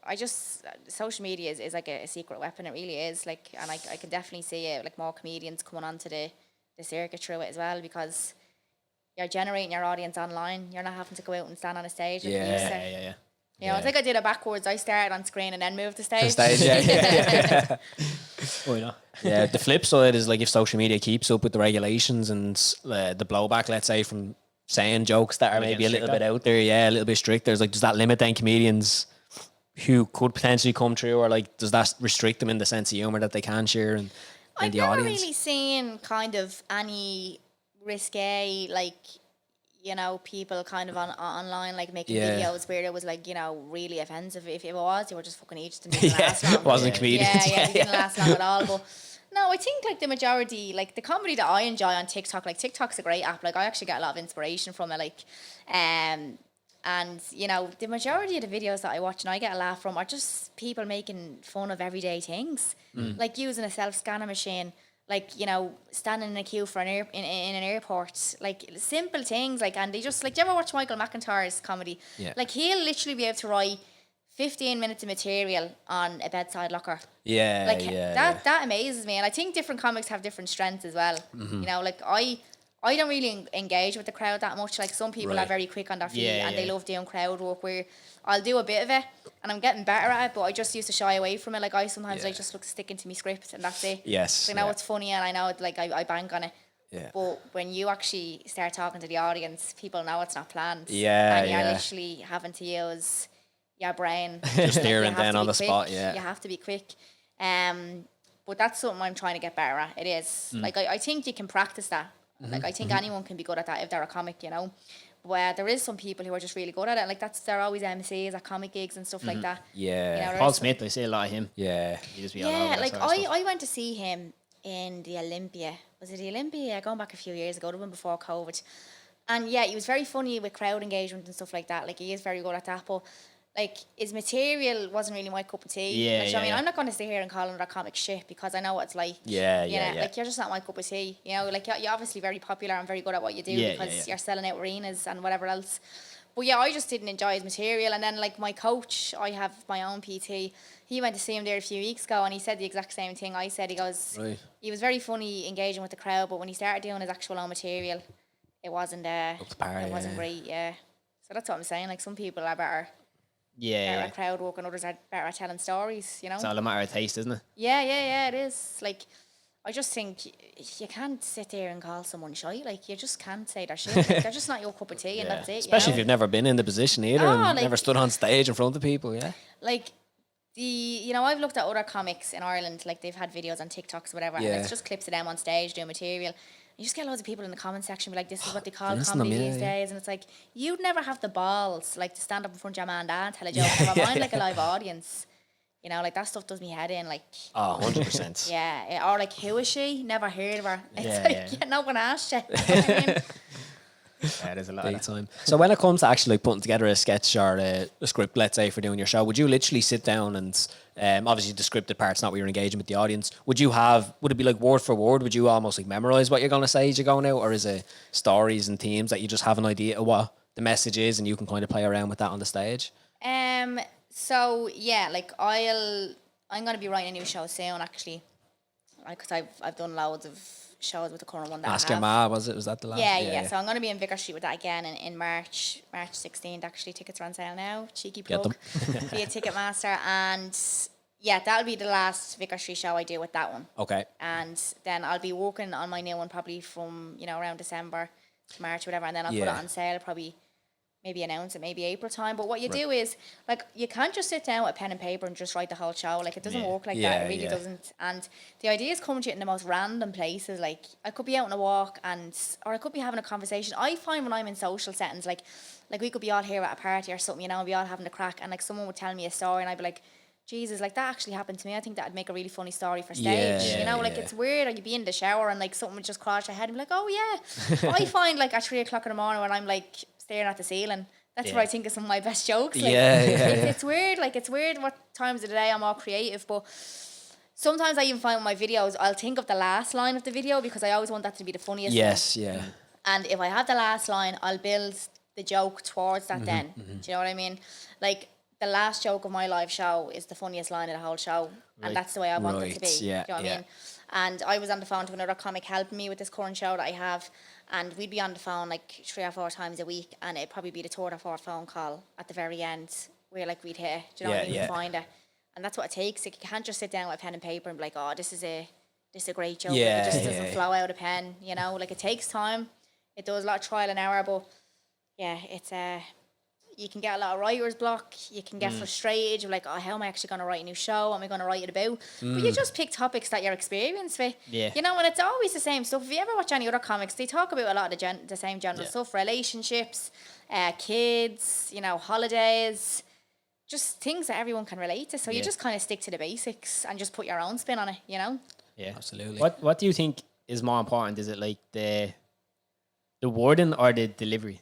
social media is like a secret weapon. It really is. Like, and I can definitely see it, like more comedians coming onto the circuit through it as well, because you're generating your audience online. You're not having to go out and stand on a stage. Yeah. I think I did it backwards. I started on screen and then moved to stage. Yeah, the flip side is like if social media keeps up with the regulations and the blowback, let's say, from saying jokes that are maybe a little bit out there, a little bit strict, there's like, does that limit then comedians who could potentially come through, or like does that restrict them in the sense of humour that they can share and the audience? I've never really seen kind of any risque, like, people kind of online, like making videos where it was like, really offensive. If it was, they were just fucking each and didn't last long. Wasn't comedians. They didn't last long at all. But no, I think like the majority, like the comedy that I enjoy on TikTok, like TikTok's a great app. Like I actually get a lot of inspiration from it. Like, and the majority of the videos that I watch and I get a laugh from are just people making fun of everyday things, like using a self-scanner machine. Like, standing in a queue for in an airport, like simple things, like, and they just, like, do you ever watch Michael McIntyre's comedy? Yeah. Like, he'll literally be able to write 15 minutes of material on a bedside locker. That amazes me. And I think different comics have different strengths as well. Like, I don't really engage with the crowd that much. Like, some people are very quick on their feet and they love doing crowd work, where I'll do a bit of it and I'm getting better at it, but I just used to shy away from it. Like, I sometimes like just look sticking to my script and that's it. Yes. I know it's funny and I know it, like I bank on it. Yeah. But when you actually start talking to the audience, people know it's not planned. Yeah. And you're literally having to use your brain. Just there and then on the spot. Yeah. You have to be quick. But that's something I'm trying to get better at. It is. Like, I think you can practice that. Like, I think anyone can be good at that if they're a comic, Where there is some people who are just really good at it. Like, they're always MCs at comic gigs and stuff like that. Yeah. Paul Smith, I see a lot of him. Yeah. He just be all over like, that sort of stuff. I went to see him in the Olympia. Was it the Olympia? Going back a few years ago, the one before COVID. And yeah, he was very funny with crowd engagement and stuff like that. Like, he is very good at that. But like, his material wasn't really my cup of tea. I mean, I'm not going to sit here and call another comic shit, because I know what it's like. Like, you're just not my cup of tea. Like, you're obviously very popular and very good at what you do, because you're selling out arenas and whatever else. But yeah, I just didn't enjoy his material. And then, like, my coach, I have my own PT. He went to see him there a few weeks ago, and he said the exact same thing I said. He goes, he was very funny engaging with the crowd, but when he started doing his actual own material, it wasn't great. So that's what I'm saying. Like, some people are better at crowd work and others are better at telling stories, It's all a matter of taste, isn't it? Yeah, it is. Like, I just think you can't sit there and call someone shy. Like, you just can't say that shit. Like, they're just not your cup of tea, and that's it. Especially if you've never been in the position either, and like, never stood on stage in front of people, Like, I've looked at other comics in Ireland, like, they've had videos on TikToks or whatever, and it's just clips of them on stage doing material. You just get loads of people in the comment section be like, this is what they call comedy these days. And it's like, you'd never have the balls, like, to stand up in front of your man and dad and tell a joke. If I mind, like, a live audience, like, that stuff does me head in, like. Oh, 100%. Or like, who is she? Never heard of her. It's no one asked you. You know what I mean? There's a lot big time. So when it comes to actually like putting together a sketch or a script, let's say, for doing your show, would you literally sit down and obviously the scripted part's not where you're engaging with the audience, would it be like word for word? Would you almost like memorize what you're going to say as you're going out, or is it stories and themes that you just have an idea of what the message is and you can kind of play around with that on the stage? So yeah, like, I'm going to be writing a new show soon, actually, because I've done loads of shows with the current one that Ask I Your have. Ma, was that the last? Yeah. So I'm going to be in Vicar Street with that again in March 16th. Actually, tickets are on sale now. Cheeky Get plug. Be a Ticketmaster. And yeah, that'll be the last Vicar Street show I do with that one. Okay. And then I'll be working on my new one probably from, around December to March, whatever. And then I'll put it on sale probably, maybe announce it maybe April time. But what you do is, like, you can't just sit down with a pen and paper and just write the whole show. Like, it doesn't work like that. It really doesn't. And the ideas come to you in the most random places. Like, I could be out on a walk or I could be having a conversation. I find when I'm in social settings, like we could be all here at a party or something, and be all having a crack, and like someone would tell me a story and I'd be like, Jesus, like that actually happened to me. I think that'd make a really funny story for stage. Like it's weird. Like you'd be in the shower and like something would just cross your head and be like, oh yeah. I find like at 3 o'clock in the morning when I'm like staring at the ceiling, that's where I think of some of my best jokes. Like, it's weird. Like it's weird what times of the day I'm all creative, but sometimes I even find with my videos, I'll think of the last line of the video because I always want that to be the funniest thing. And if I have the last line, I'll build the joke towards that then. Do you know what I mean? Like, the last joke of my live show is the funniest line of the whole show. And that's the way I want it to be. Do you know what I mean? And I was on the phone to another comic helping me with this current show that I have. And we'd be on the phone like 3 or 4 times a week. And it'd probably be the 3rd or 4th phone call at the very end where like we'd hit, do you know what I mean? We'd find it. And that's what it takes. Like, you can't just sit down with a pen and paper and be like, oh, this is a great joke. It just doesn't flow out of pen, Like, it takes time. It does a lot of trial and error. But yeah, it's you can get a lot of writer's block. You can get frustrated. You're like, oh, how am I actually going to write a new show? What am I going to write it about? But you just pick topics that you're experienced with. Yeah. And it's always the same stuff. If you ever watch any other comics, they talk about a lot of the same general stuff. Relationships, kids, holidays. Just things that everyone can relate to. So you just kind of stick to the basics and just put your own spin on it, Yeah, absolutely. What do you think is more important? Is it like the wording or the delivery?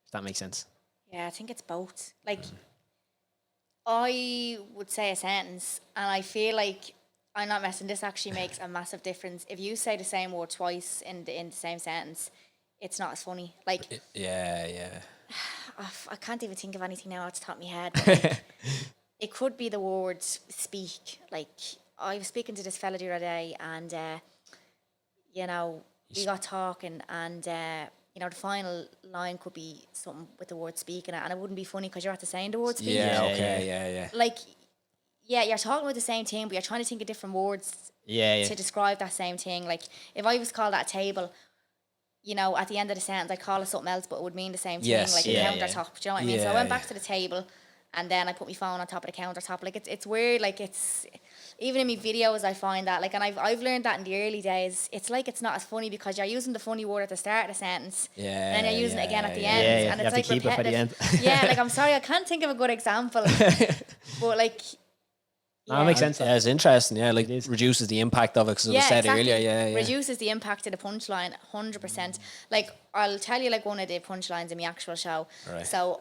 If that makes sense. Yeah, I think it's both. Like, I would say a sentence, and I feel like I'm not messing. This actually makes a massive difference. If you say the same word twice in the same sentence, it's not as funny. Like, I can't even think of anything now off the top of my head. But like, it could be the word speak. Like, I was speaking to this fella the other day, and we got talking, and the final line could be something with the word speak in it, and it wouldn't be funny because you're at the saying the word speak. Like, you're talking about the same thing, but you're trying to think of different words to describe that same thing. Like, if I was called at a table, at the end of the sentence, I call it something else, but it would mean the same thing, like a countertop. Do you know what I mean? So I went back to the table, and then I put my phone on top of the countertop. Like, it's weird. Like, it's even in my videos, I find that. Like, and I've learned that in the early days. It's like it's not as funny because you're using the funny word at the start of the sentence, and then you're using it again at the end, and it's like keep repetitive. It for the end. Like, I'm sorry, I can't think of a good example, but like. That makes sense. Yeah, it's interesting. Yeah, like it reduces the impact of it because I said earlier. Yeah, reduces the impact of the punchline 100%. Like, I'll tell you like one of the punchlines in my actual show. Right. So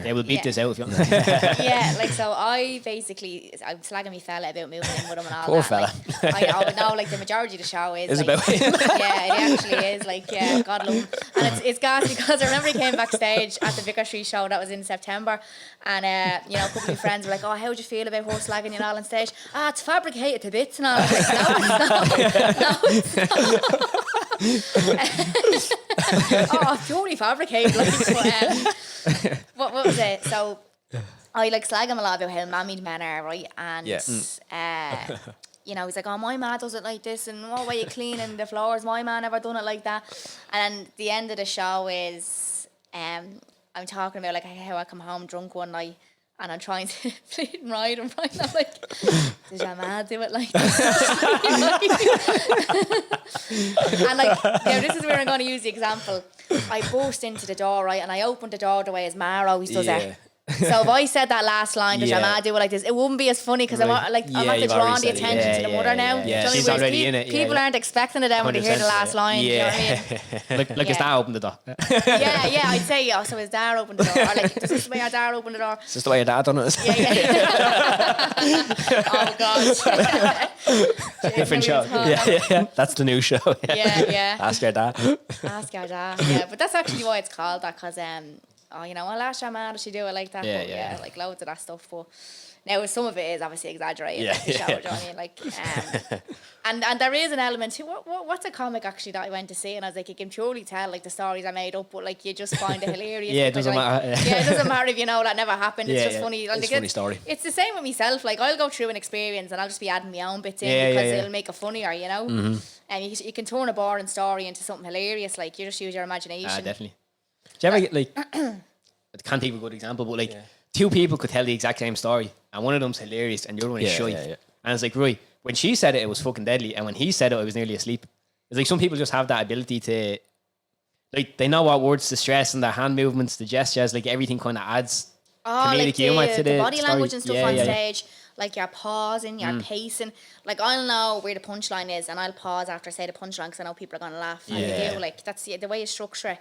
they will beat this out if you want. So I'm slagging me fella about moving in with him and all Poor that. fella. Like, I would know like the majority of the show is like, about him. it actually is. Like, God love him. And it's gas because I remember he came backstage at the Vicar Street show that was in September, and a couple of my friends were like, oh, how'd you feel about horse slagging you all on stage? It's fabricated to bits and all. I was like, no, it's not. Totally fabricated. Like, what was it? So I like slag him a lot about how mammied men are, right? And he's like, oh, my man does it like this, and what way you cleaning the floors? My man never done it like that. And the end of the show is I'm talking about like how I come home drunk one night. And I'm trying to flip and ride and ride. I'm like, did your man do it like this? And like, this is where I'm going to use the example. I burst into the door, right? And I opened the door the way his ma always does it. So if I said that last line, does your ma do it like this? It wouldn't be as funny because I'm at the drawing the attention to the mother now. Yeah, she's already in it. People aren't expecting it then when they hear the last line. You know what I mean? Like his dad opened the door. I'd say, so his dad opened the door. Or like, this is the way our dad opened the door. Is this the way your dad done it? Oh, God. Different show. Yeah. That's the new show. Yeah. Ask your dad. Yeah, but that's actually why it's called that, because I'll ask your man, does she do it like that? Yeah. Like loads of that stuff. But Now, some of it is obviously exaggerated. Yeah. Like the show, do you know what I mean? Like, and there is an element to what's a comic actually that I went to see, and I was like, you can purely tell like the stories I made up, but like you just find it hilarious. Yeah, it doesn't matter. Yeah, it doesn't matter if you know that never happened. It's just funny. Like, it's a funny story. It's the same with myself. Like I'll go through an experience and I'll just be adding my own bits in because it'll make it funnier, you know. And you can turn a boring story into something hilarious. Like you just use your imagination. Definitely. Do you ever get like? I can't think of a good example, but like two people could tell the exact same story, and one of them's hilarious, and the other one is shy. And it's like, right, when she said it, it was fucking deadly, and when he said it, I was nearly asleep. It's like some people just have that ability to, like, they know what words to stress, and their hand movements, the gestures, like everything kind of adds comedic like humor to the body story. language and stuff on stage. Like you're pausing, you're pacing. Like I'll know where the punchline is, and I'll pause after I say the punchline because I know people are gonna laugh. And you do, like that's the way you structure it.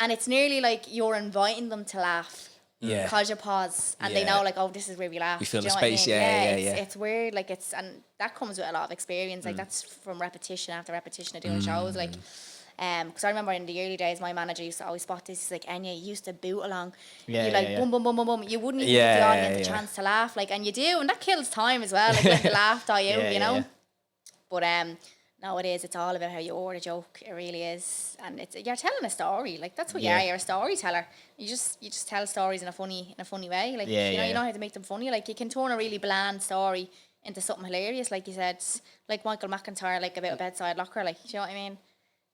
And it's nearly like you're inviting them to laugh. Because you pause and they know like, oh, this is where we laugh. You feel the know space, what I mean? yeah. It's weird, like and that comes with a lot of experience. Like that's from repetition after repetition of doing shows. Like, because I remember in the early days, my manager used to always spot this. He's like, Enya, you used to boot along. You like boom, boom, boom, boom, boom. You wouldn't even give the audience a chance to laugh, like, and you do, and that kills time as well. Like when the laugh die out, you know. But no, it is. It's all about how you order a joke. It really is, and you're telling a story. Like that's what you are. You're a storyteller. You just tell stories in a funny way. Like you know how to make them funny. Like you can turn a really bland story into something hilarious. Like you said, like Michael McIntyre, like about a bedside locker. Like, do you know what I mean?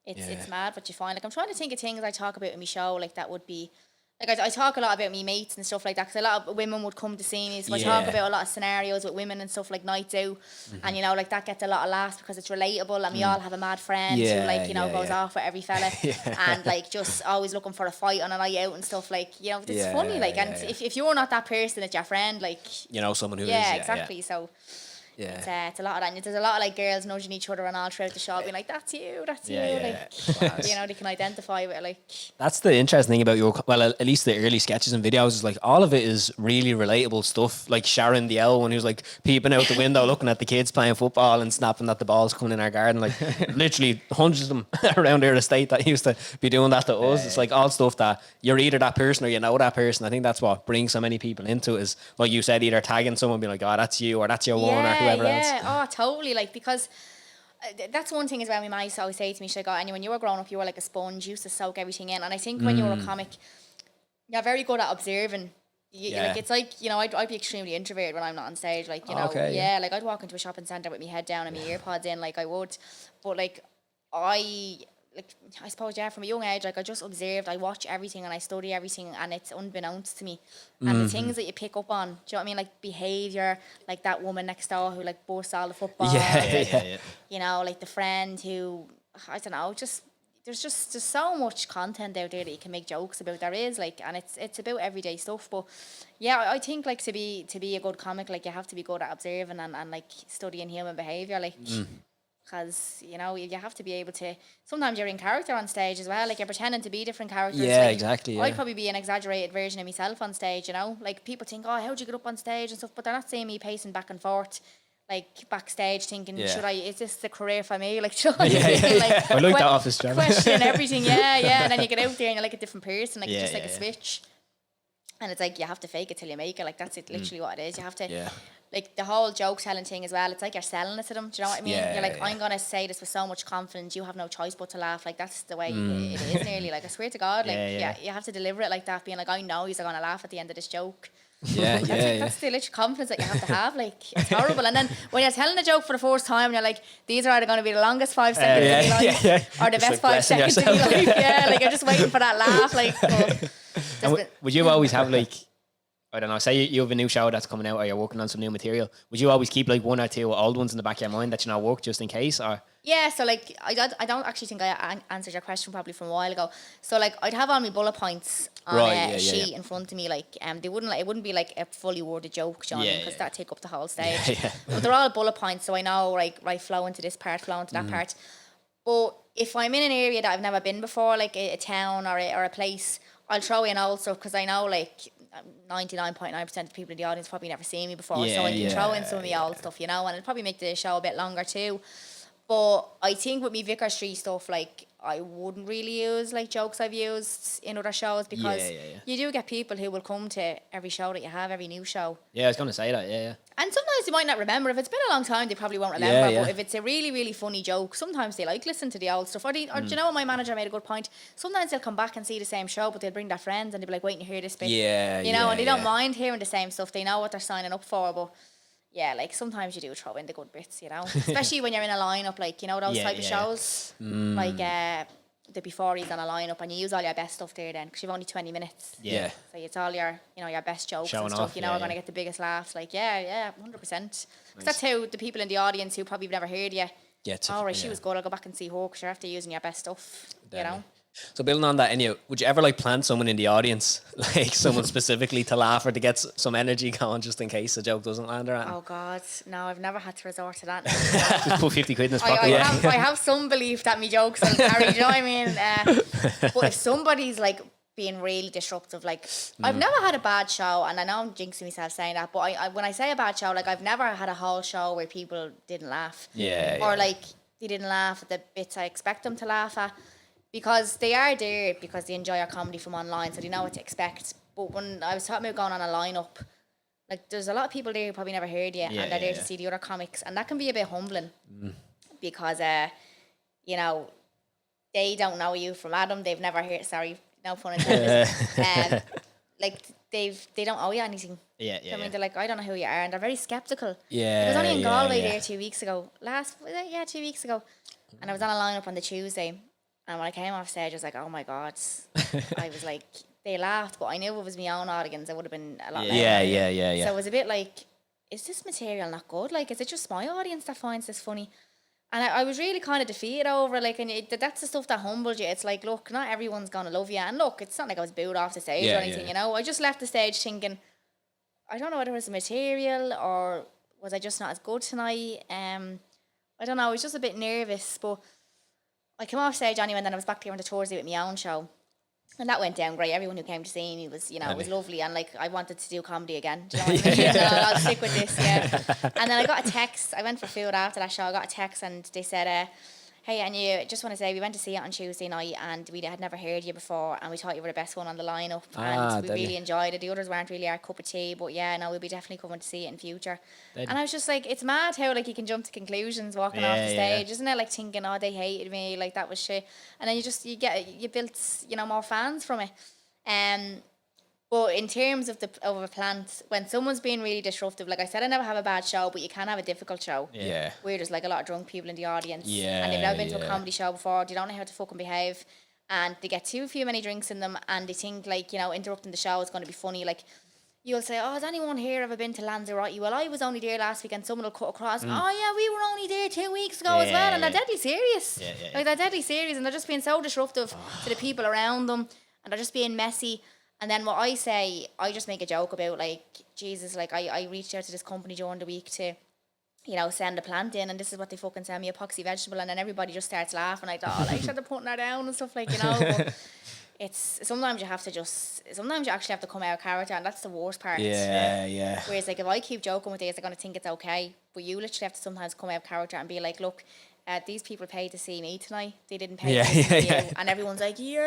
It's mad what you find. Like I'm trying to think of things I talk about in my show. Like that would be. Like I talk a lot about me mates and stuff like that because a lot of women would come to see me, so I talk about a lot of scenarios with women and stuff like nights out, and you know like that gets a lot of laughs because it's relatable, and we all have a mad friend who like you know goes off with every fella and like just always looking for a fight on a night out and stuff, like you know it's funny like and if you're not that person, it's your friend, like you know someone who is exactly. So it's a lot of that, and there's a lot of like girls nudging each other and all throughout the show being like that's you like you know they can identify with it. Like that's the interesting thing about your, well, at least the early sketches and videos is like all of it is really relatable stuff, like Sharon the L one who's like peeping out the window looking at the kids playing football and snapping at the balls coming in our garden, like literally hundreds of them around our estate that used to be doing that to us. It's like all stuff that you're either that person or you know that person. I think that's what brings so many people into it, is like you said, either tagging someone being like, oh that's you or that's your one or whoever else. Oh, totally. Like, because that's one thing as well. My mum used to always say to me, she's like, oh, and when you were growing up, you were like a sponge. You used to soak everything in. And I think when you were a comic, you're very good at observing. Like, it's like, you know, I'd be extremely introverted when I'm not on stage. Like, you know, like I'd walk into a shopping centre with my head down and my earpods in, like I would. But like, I suppose, from a young age, like I just observed, I watch everything and I study everything, and it's unbeknownst to me. And the things that you pick up on, do you know what I mean? Like behaviour, like that woman next door who like bursts all the football. You know, like the friend who, I don't know, just there's so much content out there that you can make jokes about. There is, like, and it's about everyday stuff. But yeah, I think like to be a good comic, like you have to be good at observing and like studying human behaviour, like. Because, you know, you have to be able to... Sometimes you're in character on stage as well. Like, you're pretending to be different characters. Yeah, like, exactly. I'd probably be an exaggerated version of myself on stage, you know? Like, people think, oh, how'd you get up on stage and stuff? But they're not seeing me pacing back and forth, like, backstage thinking, is this the career for me? Like, like I like that office job. Question everything, and then you get out there and you're like a different person. Like, just like a switch. And it's like, you have to fake it till you make it. Like, that's it, literally what it is. You have to... Like the whole joke telling thing as well, it's like you're selling it to them. Do you know what I mean? You're like, I'm gonna say this with so much confidence, you have no choice but to laugh. Like that's the way it is nearly. Like I swear to God, like you have to deliver it like that, being like, I know you're gonna laugh at the end of this joke. That's the literal confidence that you have to have. Like it's horrible. And then when you're telling a joke for the first time, you're like, these are either going to be the longest 5 seconds of your life or the best 5 seconds of your life. Like you're just waiting for that laugh. Like, would you always have like, I don't know, say you have a new show that's coming out or you're working on some new material, would you always keep like one or two old ones in the back of your mind that you know work just in case? Or so like I don't actually think I answered your question probably from a while ago. So like I'd have all my bullet points on a sheet in front of me, like it wouldn't be like a fully worded joke, John, because that'd take up the whole stage. But they're all bullet points, so I know like right, flow into this part, flow into that part. But if I'm in an area that I've never been before, like a town or a place, I'll throw in old stuff because I know like 99.9% of people in the audience probably never seen me before, so I can throw in some of my old stuff, you know, and it'll probably make the show a bit longer too. But I think with me Vicar Street stuff, like, I wouldn't really use like jokes I've used in other shows, because you do get people who will come to every show that you have, every new show. Yeah, I was going to say that, yeah. And sometimes they might not remember. If it's been a long time, they probably won't remember. But if it's a really, really funny joke, sometimes they like listen to the old stuff. Or do you know what, my manager made a good point? Sometimes they'll come back and see the same show, but they'll bring their friends and they'll be like, waiting to hear this bit. You know, and they don't mind hearing the same stuff. They know what they're signing up for. But yeah, like sometimes you do throw in the good bits, you know. Especially when you're in a lineup, like, you know, those type of shows. Like the before he's on a lineup, and you use all your best stuff there then, because you've only 20 minutes. Yeah. So it's all your, you know, your best jokes Showing and stuff, off, you know, are going to get the biggest laughs. Like, 100%. Because that's how the people in the audience who probably have never heard you, she was good, I'll go back and see her, because you're after using your best stuff, you know. So building on that, Enya, would you ever like plant someone in the audience, like someone specifically to laugh or to get some energy going, just in case the joke doesn't land or anything? Oh God, no, I've never had to resort to that. Just put 50 quid in his pocket. I have some belief that my jokes will carry, do you know what I mean? But if somebody's like being really disruptive, like I've never had a bad show, and I know I'm jinxing myself saying that, but I when I say a bad show, like I've never had a whole show where people didn't laugh. Or like they didn't laugh at the bits I expect them to laugh at. Because they are there because they enjoy our comedy from online, so they know what to expect. But when I was talking about going on a lineup, like there's a lot of people there who probably never heard you, and they're there to see the other comics, and that can be a bit humbling because you know, they don't know you from Adam. They've never heard. Sorry, no pun intended. Like they don't owe you anything. I mean, they're like, I don't know who you are, and they're very skeptical. I was only in Galway there 2 weeks ago. 2 weeks ago, and I was on a lineup on the Tuesday. And when I came off stage, I was like, oh my God. I was like, they laughed, but I knew if it was my own audience, it would have been a lot louder. So it was a bit like, is this material not good? Like, is it just my audience that finds this funny? And I was really kind of defeated over, like, and that's the stuff that humbles you. It's like, look, not everyone's going to love you. And look, it's not like I was booed off the stage or anything, you know? I just left the stage thinking, I don't know whether it was the material or was I just not as good tonight? I don't know, I was just a bit nervous, but I came off stage anyway, and then I was back there on the Thursday with my own show. And that went down great. Everyone who came to see me was, you know, it was lovely. And, like, I wanted to do comedy again. Do you know what I mean? I'll stick with this, And then I got a text. I went for food after that show. I got a text, and they said, hey, and you just want to say we went to see it on Tuesday night, and we had never heard you before, and we thought you were the best one on the lineup, and we really enjoyed it. The others weren't really our cup of tea, but we'll be definitely coming to see it in future. And I was just like, it's mad how like you can jump to conclusions walking off the stage, isn't it? Like thinking, oh, they hated me, like that was shit, and then you built, you know, more fans from it. But in terms of a plant, when someone's being really disruptive, like I said, I never have a bad show, but you can have a difficult show. Where there's like a lot of drunk people in the audience. And they've never been to a comedy show before. They don't know how to fucking behave. And they get too many drinks in them, and they think like, you know, interrupting the show is going to be funny. Like you'll say, oh, has anyone here ever been to Lanzarote? Well, I was only there last week, and someone will cut across. Oh yeah, we were only there 2 weeks ago as well. And they're deadly serious. Like they're deadly serious, and they're just being so disruptive to the people around them, and they're just being messy. And then what I say, I just make a joke about, like, Jesus, like, I reached out to this company during the week to, you know, send a plant in, and this is what they fucking send me, epoxy vegetable, and then everybody just starts laughing, like, oh, like, they're putting her down and stuff, like, you know, but it's, sometimes you actually have to come out of character, and that's the worst part. Whereas, like, if I keep joking with these, they're going to think it's okay, but you literally have to sometimes come out of character and be like, look, these people paid to see me tonight. They didn't pay to see you. And everyone's like, like,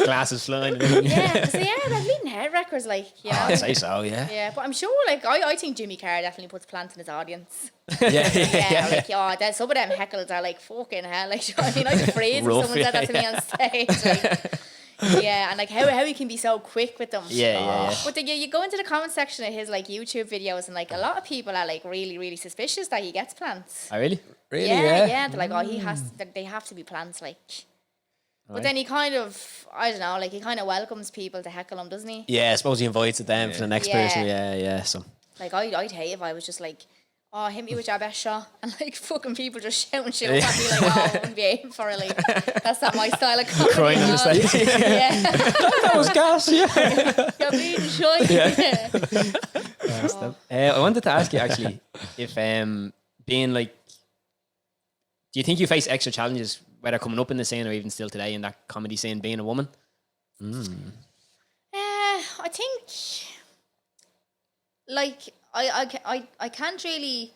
glasses flying. So they're leading head records, like, you know. I'd say so, Yeah, but I'm sure, like, I think Jimmy Carr definitely puts plant in his audience. Like, some of them heckles are like, fucking hell, like, you know what I mean? I'm afraid if someone said that to me on stage, like, and like how he can be so quick with them. But then you go into the comment section of his like YouTube videos, and like a lot of people are like really, really suspicious that he gets plants. Oh, really? Really? Yeah. They're like, oh, they have to be plants, like. But then he kind of, I don't know, like he kind of welcomes people to heckle him, doesn't he? Yeah, I suppose he invites them for the next person. So. Like I'd hate if I was just like, oh, hit me with your best shot, and like fucking people just shouting shit at me, like, oh, I wouldn't be aiming for it, like, that's not my style of comedy. Crying on the stage. That was gas, You're bleeding shy. I wanted to ask you actually, if being like, do you think you face extra challenges, whether coming up in the scene or even still today in that comedy scene, being a woman? I think, like, I can't really,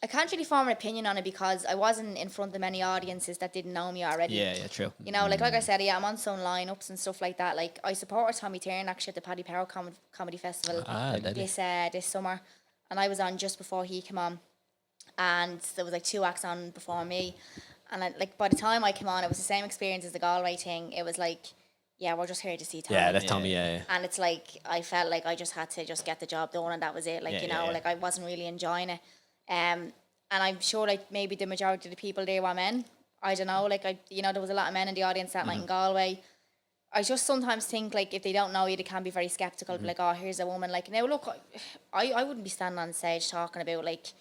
I can't really form an opinion on it because I wasn't in front of many audiences that didn't know me already. Yeah, true. You know, like I said, I'm on some lineups and stuff like that. Like I supported Tommy Tyrne actually at the Paddy Power Comedy Festival this summer, and I was on just before he came on, and there was like 2 acts on before me, and like by the time I came on, it was the same experience as the Galway thing. It was like, yeah, we're just here to see Tommy. Yeah, that's Tommy. Yeah. And it's like I felt like I just had to just get the job done, and that was it. Like like I wasn't really enjoying it. And I'm sure like maybe the majority of the people there were men. I don't know. Like there was a lot of men in the audience that night in Galway. I just sometimes think like if they don't know you, they can be very skeptical. Like, oh, here's a woman. Like now, look, I wouldn't be standing on stage talking about like.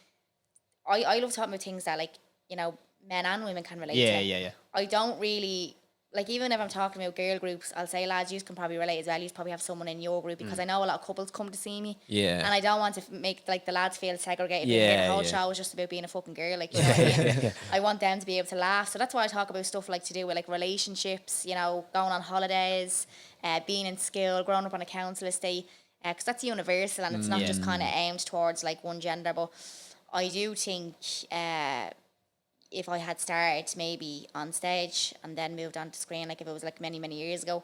I love talking about things that like men and women can relate to. Yeah. I don't really. Like, even if I'm talking about girl groups, I'll say, lads, you can probably relate as well. You probably have someone in your group because I know a lot of couples come to see me. Yeah. And I don't want to make, like, the lads feel segregated. The whole show is just about being a fucking girl. Like, you know what I mean? I want them to be able to laugh. So that's why I talk about stuff like to do with, like, relationships, going on holidays, being in school, growing up on a council estate. Because that's universal and it's not just kind of aimed towards, like, one gender. But I do think... if I had started maybe on stage and then moved on to screen, like if it was like many, many years ago,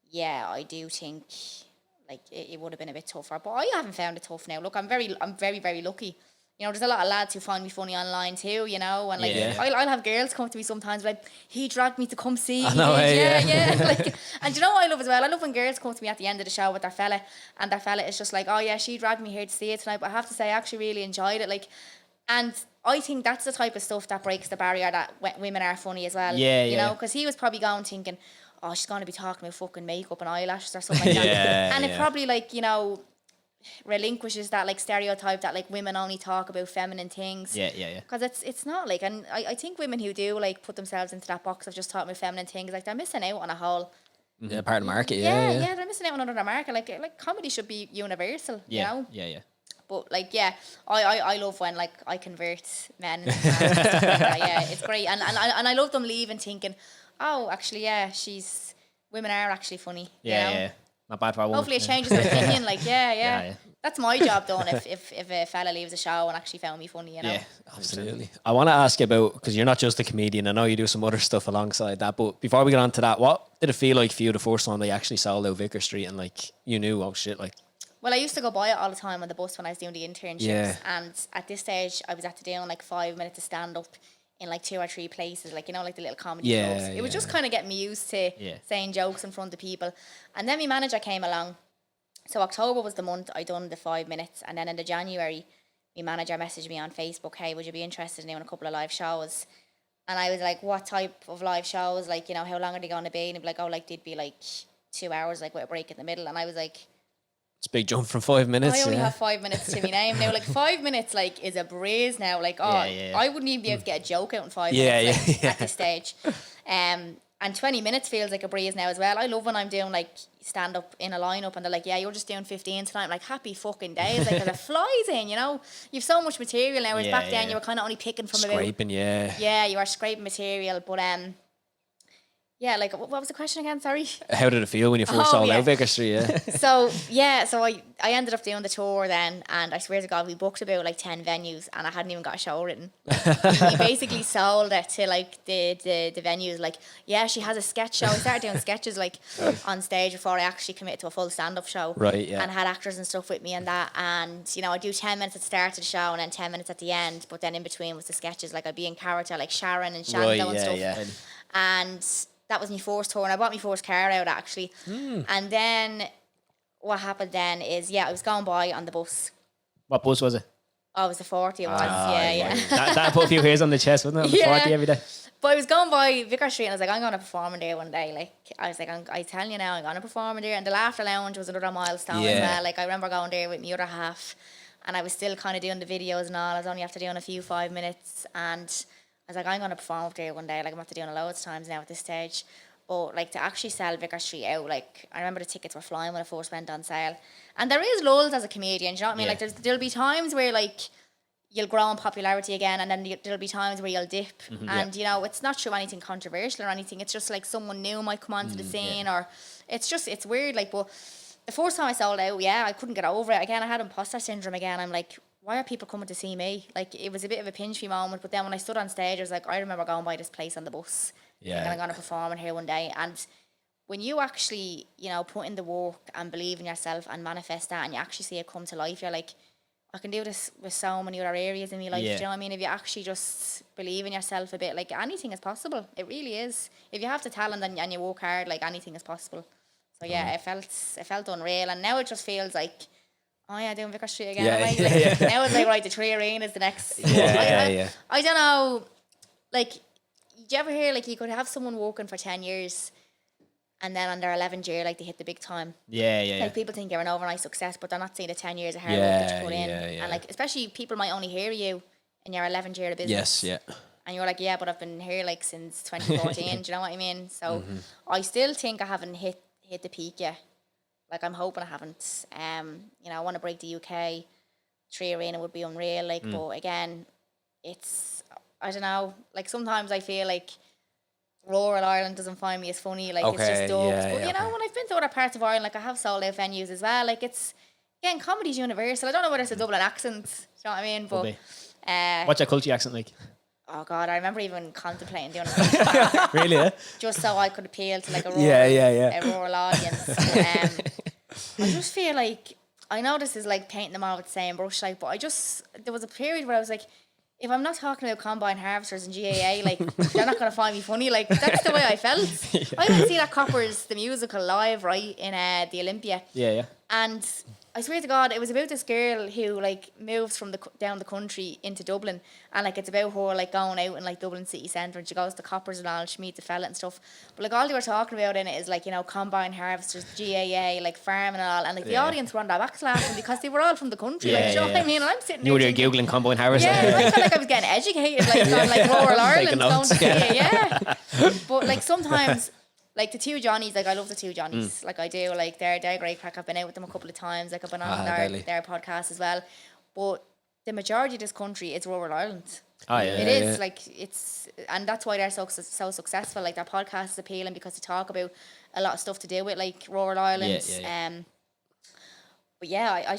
yeah, I do think like it would have been a bit tougher. But I haven't found it tough now. Look, I'm very, very lucky. There's a lot of lads who find me funny online too, and like I'll have girls come to me sometimes like, he dragged me to come see you. Like, and you know what I love as well? I love when girls come to me at the end of the show with their fella, and their fella is just like, oh yeah, she dragged me here to see it tonight, but I have to say I actually really enjoyed it. Like, and I think that's the type of stuff that breaks the barrier that women are funny as well. Because he was probably going thinking, oh, she's going to be talking about fucking makeup and eyelashes or something like that. And it probably like, relinquishes that like stereotype that like women only talk about feminine things. Because it's not like, and I think women who do like put themselves into that box of just talking about feminine things, like they're missing out on a whole. Part of the market. Yeah, they're missing out on another market. Like comedy should be universal. Yeah. But like, I love when like I convert men. Into it's great, and I love them leaving thinking, oh, actually, women are actually funny. Yeah. Not bad for a woman. Hopefully, it changes their opinion. Like, yeah. That's my job done. If a fella leaves a show and actually found me funny, Yeah, absolutely. I want to ask you about, because you're not just a comedian. I know you do some other stuff alongside that. But before we get on to that, what did it feel like for you the first time they actually sold out Vicar Street and like you knew, oh shit, like. Well, I used to go by it all the time on the bus when I was doing the internships, and at this stage, I was at doing like 5 minutes to stand up in like 2 or 3 places, like like the little comedy clubs. It was just kind of getting me used to saying jokes in front of people, and then my manager came along. So October was the month I done the 5 minutes, and then in the January, my manager messaged me on Facebook, hey, would you be interested in doing a couple of live shows? And I was like, what type of live shows? Like, how long are they going to be? And he'd be like, oh, like they'd be like 2 hours, like with a break in the middle. And I was like, it's a big jump from 5 minutes. I only have 5 minutes to my name now. Like 5 minutes, like is a breeze now. Like I wouldn't even be able to get a joke out in 5 minutes at this stage. And 20 minutes feels like a breeze now as well. I love when I'm doing like stand up in a lineup and they're like, yeah, you're just doing 15 tonight. I'm like, happy fucking days. Like, 'cause it flies in, You've so much material now. Whereas back then you were kind of only picking from scraping, Yeah, you are scraping material, but yeah, like, what was the question again? Sorry. How did it feel when you first sold out Vicar Street? So I ended up doing the tour then, and I swear to God, we booked about like 10 venues, and I hadn't even got a show written. We basically sold it to like the venues. Like, yeah, she has a sketch show. I started doing sketches like on stage before I actually committed to a full stand-up show. Right, yeah. And had actors and stuff with me and that. And I do 10 minutes at the start of the show and then 10 minutes at the end. But then in between was the sketches. Like I'd be in character like Sharon and Shando and stuff. Yeah. And that was my first tour, and I bought my first car out actually. And then what happened then is, I was going by on the bus. What bus was it? Oh, it was the 40. It was, yeah. That put a few hairs on the chest, wasn't it? On the 40 every day. But I was going by Vicar Street, and I was like, I'm going to perform in there one day. Like, I was like, I'm telling you now, I'm going to perform in there. And the Laughter Lounge was another milestone as well. Like, I remember going there with my other half, and I was still kind of doing the videos and all. I was only after doing a few 5 minutes, and I was like, I'm going to perform up there one day. Like, I'm after doing it loads of times now at this stage. But, like, to actually sell Vicar Street out, like, I remember the tickets were flying when it first went on sale. And there is lulls as a comedian, do you know what I mean? Like, there'll be times where, like, you'll grow in popularity again, and then there'll be times where you'll dip. And, it's not through anything controversial or anything. It's just, like, someone new might come onto the scene, or it's weird, like, but the first time I sold out, I couldn't get over it. Again, I had imposter syndrome again. I'm like, why are people coming to see me? Like, it was a bit of a pinch me moment, but then when I stood on stage, I was like, I remember going by this place on the bus. Yeah. And I'm going to perform in here one day. And when you actually, you know, put in the work and believe in yourself and manifest that, and you actually see it come to life, you're like, I can do this with so many other areas in my life. Do you know what I mean? If you actually just believe in yourself a bit, like, anything is possible. It really is. If you have the talent and you work hard, like, anything is possible. So yeah, it felt unreal. And now it just feels like, oh yeah, doing Vicar Street again. Now it's like, right, the 3 Arenas the next. I don't know. Like, did you ever hear, like, you could have someone working for 10 years and then on their 11th year, like, they hit the big time. Like, people think you're an overnight success, but they're not seeing the 10 years of hard work that you put in. And, like, especially people might only hear you in your 11th year of business. And you're like, yeah, but I've been here, like, since 2014. Do you know what I mean? So I still think I haven't hit the peak yet. Like, I'm hoping I haven't. You know, I want to break the UK. 3 Arena would be unreal. Like, but again, it's, I don't know. Like, sometimes I feel like rural Ireland doesn't find me as funny. Like, it's just dubbed. But, you know, when I've been to other parts of Ireland, like, I have sold out venues as well. Like, it's, again, comedy's universal. I don't know whether it's a Dublin accent. Do you know what I mean? But what's your culture accent like? Oh God, I remember even contemplating doing it. Really? Yeah? Just so I could appeal to, like, a rural audience. I just feel like, I know this is like painting them all with the same brush, like, but there was a period where I was like, if I'm not talking about combine harvesters and GAA, like, they're not going to find me funny. Like, that's the way I felt. I went to see that Coppers, the musical, live, right, in the Olympia. And I swear to God, it was about this girl who, like, moves from down the country into Dublin, and, like, it's about her, like, going out in, like, Dublin city centre, and she goes to Coppers and all, and she meets the fella and stuff. But, like, all they were talking about in it is, like, you know, combine harvesters, GAA, like, farming and all, and, like, the audience were on their backs laughing because they were all from the country. Like, do you know what I mean? And I'm sitting there. You were Googling combine harvester. Yeah, I felt like I was getting educated, like, on, like, rural Ireland, going to see it, But, like, sometimes, like, the two Johnnies, like, I love the two Johnnies. Like, I do. Like, they're great crack. I've been out with them a couple of times. Like, I've been on their podcast as well. But the majority of this country, it's rural Ireland. It is. Like, it's... And that's why they're so successful. Like, their podcast is appealing because they talk about a lot of stuff to do with, like, rural Ireland. But yeah, I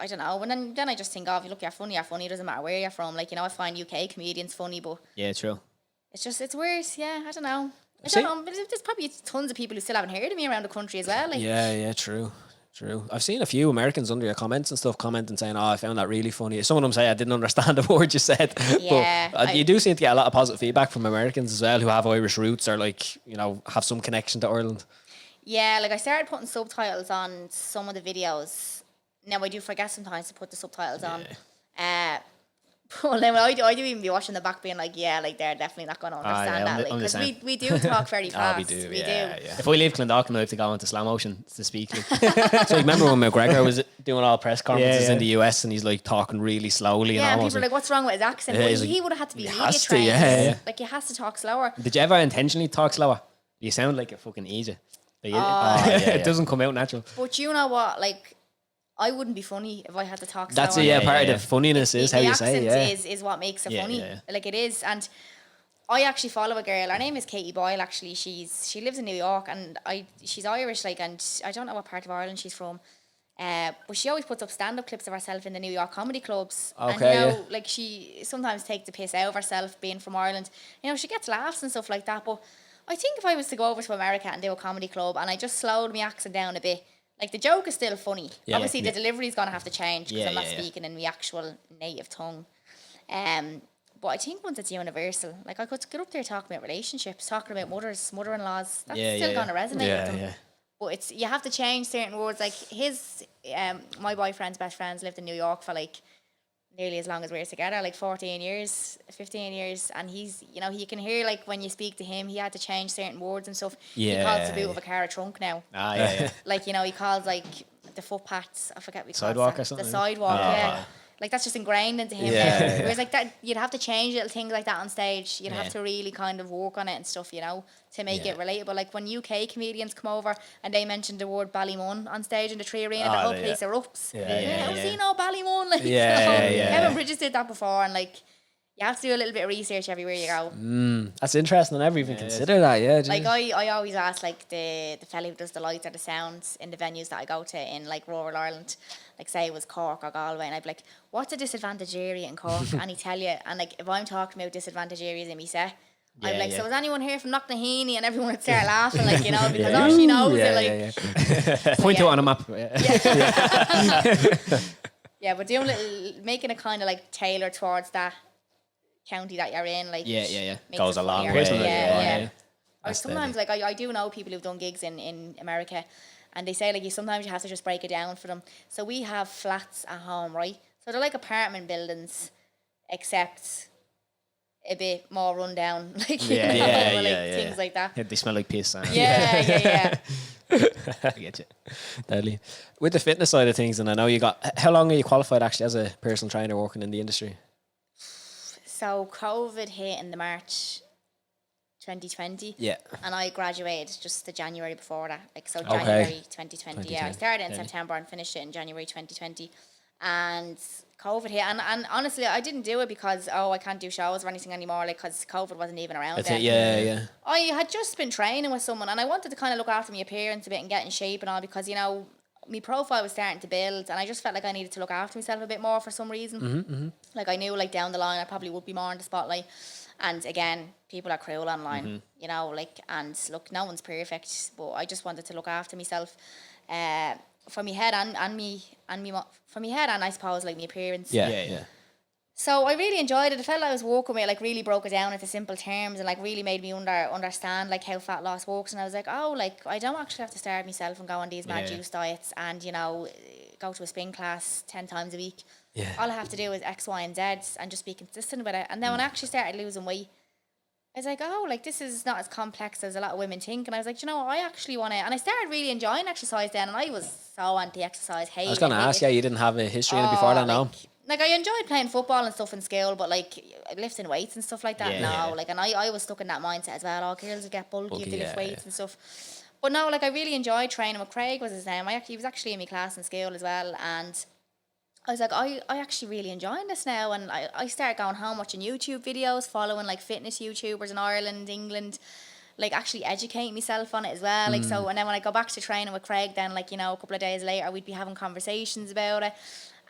don't know. And then I just think, oh, if you look, you're funny. It doesn't matter where you're from. Like, you know, I find UK comedians funny, but... Yeah, true. It's just, it's weird. Yeah, I don't know. I don't know, but there's probably tons of people who still haven't heard of me around the country as well. Like. True. I've seen a few Americans under your comments and stuff commenting saying, oh, I found that really funny. Some of them say I didn't understand the word you said. Yeah. But you do seem to get a lot of positive feedback from Americans as well who have Irish roots or, like, you know, have some connection to Ireland. Yeah, like, I started putting subtitles on some of the videos. Now, I do forget sometimes to put the subtitles on. Well, then I do even be watching the back being like, yeah, like, they're definitely not going to understand that. Like, because we do talk very fast. We do. If we leave Clondalkin, I have to go into slow motion to speak. So remember when McGregor was doing all press conferences in the US and he's, like, talking really slowly? Yeah, and almost, people are like, what's wrong with his accent? Yeah, well, he would have had to be media trained. Like, he has to talk slower. Did you ever intentionally talk slower? You sound like a fucking idiot. Like, it doesn't come out natural. But you know what? Like, I wouldn't be funny if I had to talk slower. That's part of the funniness is how you say it. The accent is what makes it funny. Like, it is. And I actually follow a girl. Her name is Katie Boyle, actually. She lives in New York, and she's Irish, like, and I don't know what part of Ireland she's from. But she always puts up stand-up clips of herself in the New York comedy clubs. Okay, and, you know, like, she sometimes takes the piss out of herself being from Ireland. You know, she gets laughs and stuff like that. But I think if I was to go over to America and do a comedy club and I just slowed my accent down a bit, like, the joke is still funny. Obviously, the delivery is going to have to change because I'm not speaking in my actual native tongue. But I think once it's universal, like, I could get up there talking about relationships, talking about mother-in-laws. That's still going to resonate with them. But you have to change certain words. Like, my boyfriend's best friends lived in New York for, like, nearly as long as we were together, like 15 years. And he's, you know, you can hear, like, when you speak to him, he had to change certain words and stuff. He calls the boot of a car a trunk now. Like, you know, he calls, like, the footpaths, I forget what he calls sidewalk or something. The sidewalk, Like, that's just ingrained into him now. Whereas, like, that, you'd have to change little things like that on stage. You'd have to really kind of work on it and stuff, you know, to make it relatable. Like, when UK comedians come over and they mention the word Ballymun on stage in the 3 Arena, the whole place erupts. I've seen all Ballymun. Like, Kevin Bridges did that before, and, like, you have to do a little bit of research everywhere you go. That's interesting. I never even considered that. Yeah, Like I always ask like the fella who does the lights or the sounds in the venues that I go to in like rural Ireland, like say it was Cork or Galway, and I'd be like, what's a disadvantaged area in Cork? And he'd tell you, and like if I'm talking about disadvantaged areas in me set, I'd be like, so is anyone here from Knocknaheeny? And everyone would start laughing, like, you know, because all she knows is like point to it on a map. Yeah, but doing making it kind of like tailored towards that county that you're in, like goes a long funnier. way. Yeah. Or sometimes like I do know people who've done gigs in America, and they say like sometimes you have to just break it down for them. So we have flats at home, right? So they're like apartment buildings, except a bit more run down, like things like that. Yeah, they smell like piss. Yeah. I get you. Deadly. With the fitness side of things, and I know you got, how long are you qualified actually as a personal trainer working in the industry? So COVID hit in the March 2020. Yeah. And I graduated just the January before that. Like so January 2020. Yeah, I started in September and finished it in January 2020. And COVID hit, and honestly, I didn't do it because I can't do shows or anything anymore, like because COVID wasn't even around then. Yeah. I had just been training with someone, and I wanted to kind of look after my appearance a bit and get in shape and all, because you know my profile was starting to build, and I just felt like I needed to look after myself a bit more for some reason. Like I knew, like down the line, I probably would be more in the spotlight. And again, people are cruel online, you know, like, and look, no one's perfect, but I just wanted to look after myself. For me head and I suppose like my appearance. Yeah. So I really enjoyed it. The fella I was working with like really broke it down into simple terms and like really made me understand like how fat loss works. And I was like, like I don't actually have to starve myself and go on these mad juice diets and, you know, go to a spin class 10 times a week. Yeah. All I have to do is X, Y, and Z and just be consistent with it. And then when I actually started losing weight, I was like, like this is not as complex as a lot of women think. And I was like, you know, I actually want to, and I started really enjoying exercise then, and I was so anti-exercise. I was going to ask you didn't have a history in it before that, no? Like I enjoyed playing football and stuff in school, but like lifting weights and stuff like that, like, and I was stuck in that mindset as well. Girls would get bulky if they lift weights and stuff. But no, like I really enjoyed training with Craig was his name. He was actually in my class in school as well, and I was like, I actually really enjoying this now. And I started going home watching YouTube videos, following like fitness YouTubers in Ireland, England, like actually educating myself on it as well. Like, so, and then when I go back to training with Craig, then like, you know, a couple of days later, we'd be having conversations about it.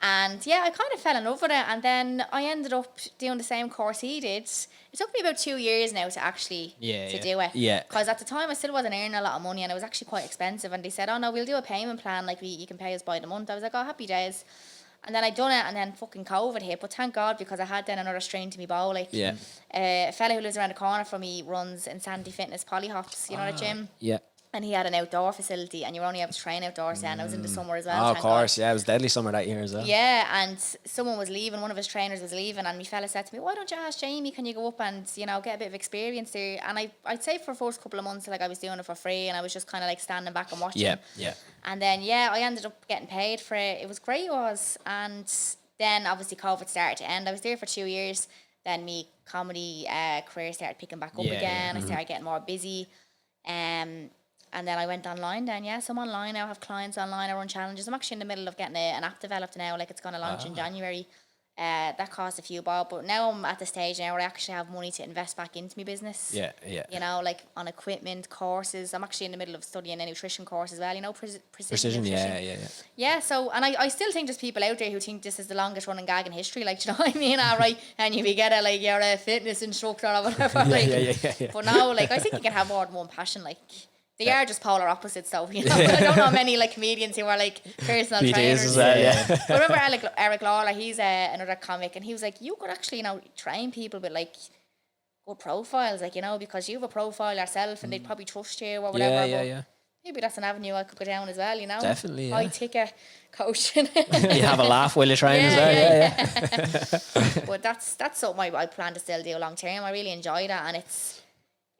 And yeah, I kind of fell in love with it. And then I ended up doing the same course he did. It took me about 2 years now to actually do it. Yeah. Because at the time I still wasn't earning a lot of money and it was actually quite expensive. And they said, no, we'll do a payment plan. Like you can pay us by the month. I was like, happy days. And then I done it, and then fucking COVID hit. But thank God, because I had then another strain to me bow. Like, a fella who lives around the corner from me runs Insanity Fitness Polyhops, you know, the gym. Yeah. And he had an outdoor facility, and you were only able to train outdoors then. I was in the summer as well. Oh, of course, it was deadly summer that year as well. Yeah, and someone was leaving, one of his trainers was leaving, and my fella said to me, why don't you ask Jamie, can you go up and, you know, get a bit of experience there? And I'd say for the first couple of months, like I was doing it for free, and I was just kind of like standing back and watching. Yeah. And then, I ended up getting paid for it. It was great, it was. And then obviously COVID started to end. I was there for 2 years. Then my comedy career started picking back up again. I started getting more busy. And then I went online then, so I'm online now, I have clients online, I run challenges. I'm actually in the middle of getting an app developed now, like it's going to launch in January. That cost a few bob, but now I'm at the stage now where I actually have money to invest back into my business. Yeah. You know, like on equipment, courses. I'm actually in the middle of studying a nutrition course as well, you know, precision nutrition. Yeah, so, and I still think there's people out there who think this is the longest running gag in history, like, do you know what I mean? All right, and you get it, like, you're a fitness instructor or whatever. But now, like, I think you can have more than one passion, like. They are just polar opposites, though. You know, I don't know many like comedians who are like personal trainers. As well, But I remember Eric Lawler, he's another comic, and he was like, "You could actually, you know, train people with like good profiles, like, you know, because you have a profile yourself, and they'd probably trust you or whatever." Yeah. Maybe that's an avenue I could go down as well. You know, definitely. I take a coaching. You have a laugh while you train as well. But that's something I plan to still do long term. I really enjoy that, and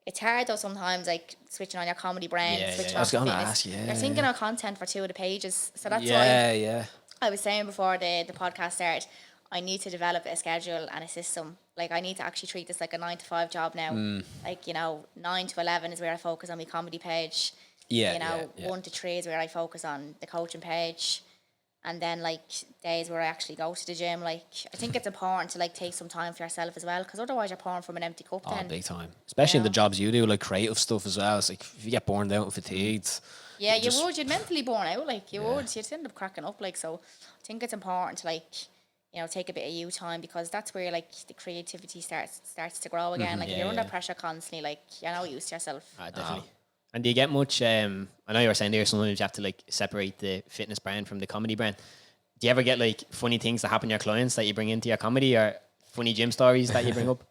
it's hard though sometimes, like switching on your comedy brain, switching I was on going to fitness. ask you. You're thinking of content for 2 of the pages, so that's why I was saying before the podcast started, I need to develop a schedule and a system. Like I need to actually treat this like a 9 to 5 job now. Like, you know, 9 to 11 is where I focus on my comedy page. 1 to 3 is where I focus on the coaching page. And then like days where I actually go to the gym, like I think it's important to like take some time for yourself as well, because otherwise you're pouring from an empty cup. Oh, Then big time. Especially in the jobs you do, like creative stuff as well. It's like if you get burned out and fatigued. Yeah, you'd mentally burn out, like you'd end up cracking up, like. So I think it's important to like, you know, take a bit of you time, because that's where like the creativity starts to grow again. Like if you're under pressure constantly, like you're not used to yourself. Definitely. And do you get much? I know you were saying there sometimes you have to like separate the fitness brand from the comedy brand. Do you ever get like funny things that happen to your clients that you bring into your comedy, or funny gym stories that you bring up?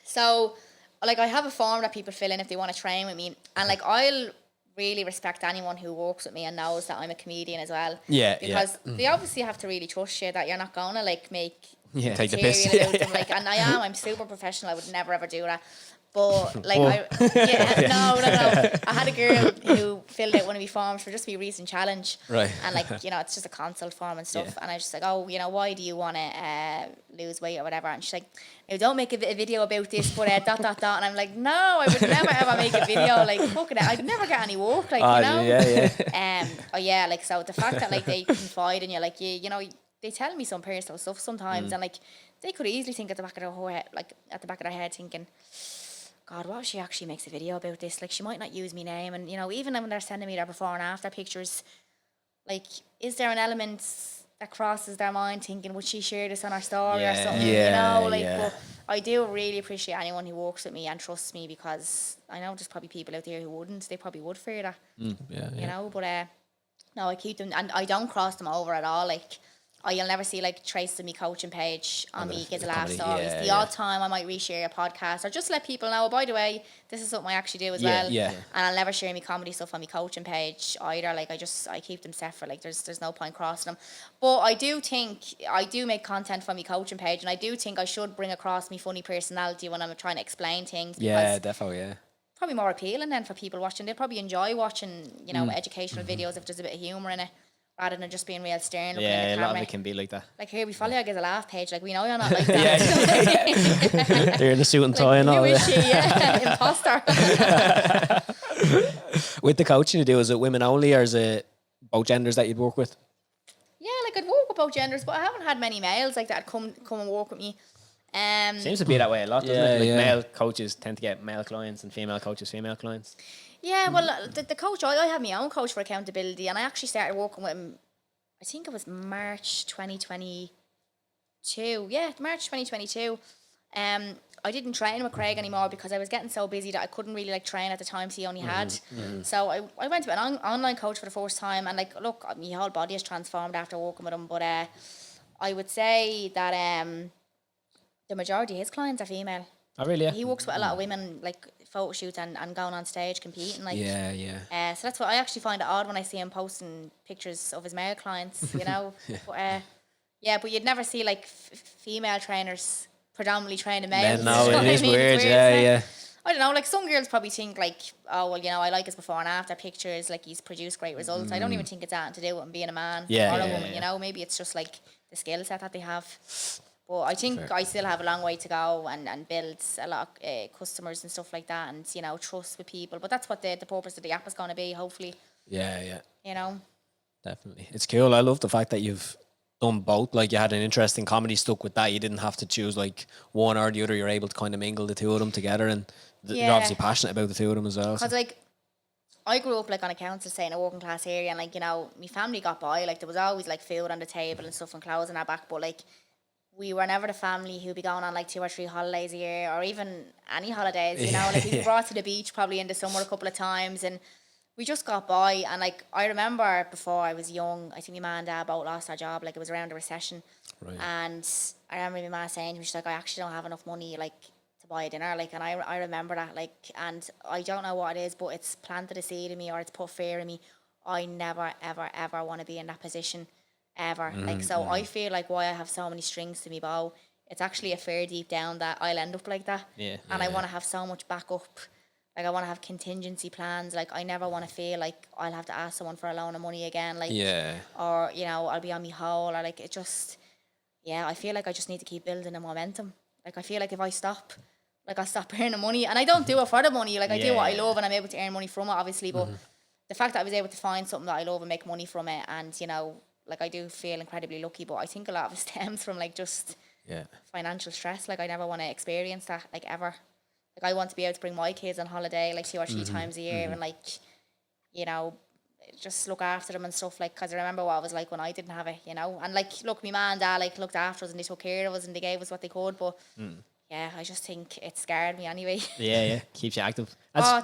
So, like, I have a form that people fill in if they want to train with me, and like I'll really respect anyone who works with me and knows that I'm a comedian as well. Yeah, because they obviously have to really trust you that you're not gonna like make take the piss. material about them. Like, and I'm super professional. I would never ever do that. But like, no. I had a girl who filled out one of my forms for just my recent challenge, right? And like, you know, it's just a consult form and stuff. And I was just like, oh, you know, why do you want to lose weight or whatever? And she's like, no, don't make a video about this, but ... And I'm like, no, I would never ever make a video. Like, fucking it, I'd never get any work. Like, you know, like, so the fact that like they confide in you, like, you know, they tell me some personal stuff sometimes, and like they could easily think at the back of their head, like at the back of their head, thinking, God, what if she actually makes a video about this? Like, she might not use me name. And, you know, even when they're sending me their before and after pictures, like, is there an element that crosses their mind thinking, would she share this on her story or something? You know, like, but I do really appreciate anyone who works with me and trusts me, because I know there's probably people out there who wouldn't. They probably would fear that. You know, but no, I keep them, and I don't cross them over at all. Like, you'll never see like traces of me coaching page on me Kids Laugh stories. The odd time I might reshare a podcast or just let people know, by the way, this is something I actually do as well. And I'll never share me comedy stuff on my coaching page either. Like, I keep them separate. Like, there's no point crossing them. But I do think I do make content for my coaching page, and I do think I should bring across me funny personality when I'm trying to explain things. Definitely. Probably more appealing then for people watching. They probably enjoy watching, you know, educational videos if there's a bit of humour in it, rather than just being real stern. Yeah, a lot of it can be like that. Like, here, we follow you Get a Laugh page. Like, we know you're not like that. They're in the suit and tie and all. Who is she? Yeah, imposter. With the coaching you do, is it women only, or is it both genders that you'd work with? Yeah, like I'd work with both genders, but I haven't had many males like that come and work with me. Seems to be that way a lot, doesn't it? Like male coaches tend to get male clients and female coaches female clients. Yeah, well, the coach, I have my own coach for accountability, and I actually started working with him, I think it was March 2022. Yeah, March 2022. I didn't train with Craig anymore because I was getting so busy that I couldn't really like train at the times he only had. So I went to an online coach for the first time, and like, look, my whole body has transformed after working with him. But I would say that the majority of his clients are female. Oh, really? Yeah. He works with a lot of women, like photo shoots and going on stage competing. Like, so that's what I actually find it odd when I see him posting pictures of his male clients, you know. But you'd never see like female trainers predominantly training males. No, it is weird. Yeah. I don't know, like some girls probably think like, oh, well, you know, I like his before and after pictures, like he's produced great results. I don't even think it's that to do with him being a man or a woman, you know. Maybe it's just like the skill set that they have. But I think I still have a long way to go and build a lot of customers and stuff like that, and, you know, trust with people. But that's what the purpose of the app is going to be, hopefully. Yeah. You know? Definitely. It's cool. I love the fact that you've done both. Like, you had an interesting comedy stuck with that. You didn't have to choose like one or the other. You're able to kind of mingle the two of them together, and you're obviously passionate about the two of them as well. Because like, I grew up like on a council estate in a working class area, and like, you know, my family got by. Like, there was always like food on the table and stuff and clothes in our back, but like, we were never the family who'd be going on like 2 or 3 holidays a year, or even any holidays, you know. Like, we were brought to the beach probably in the summer a couple of times, and we just got by. And like, I remember before I was young, I think my ma and dad both lost their job. Like, it was around the recession. Right. And I remember my ma saying to me, she's like, I actually don't have enough money like to buy a dinner. Like, and I remember that, like, and I don't know what it is, but it's planted a seed in me, or it's put fear in me. I never, ever, ever want to be in that position. Ever. Like, so I feel like why I have so many strings to me bow, it's actually a fear deep down that I'll end up like that. I want to have so much backup. Like, I want to have contingency plans. Like, I never want to feel like I'll have to ask someone for a loan of money again. Like, or, you know, I'll be on me hole, or like, it just, I feel like I just need to keep building the momentum. Like, I feel like if I stop, like, I'll stop earning money, and I don't do it for the money. Like, I do what I love, and I'm able to earn money from it, obviously, but the fact that I was able to find something that I love and make money from it, and you know, like I do feel incredibly lucky. But I think a lot of it stems from like just financial stress. Like I never want to experience that, like ever. Like I want to be able to bring my kids on holiday like 2 or 3 times a year, and like, you know, just look after them and stuff, like, because I remember what it was like when I didn't have it, you know. And like, look, my mum and dad like looked after us and they took care of us and they gave us what they could, but yeah, I just think it scared me anyway. Yeah, keeps you active.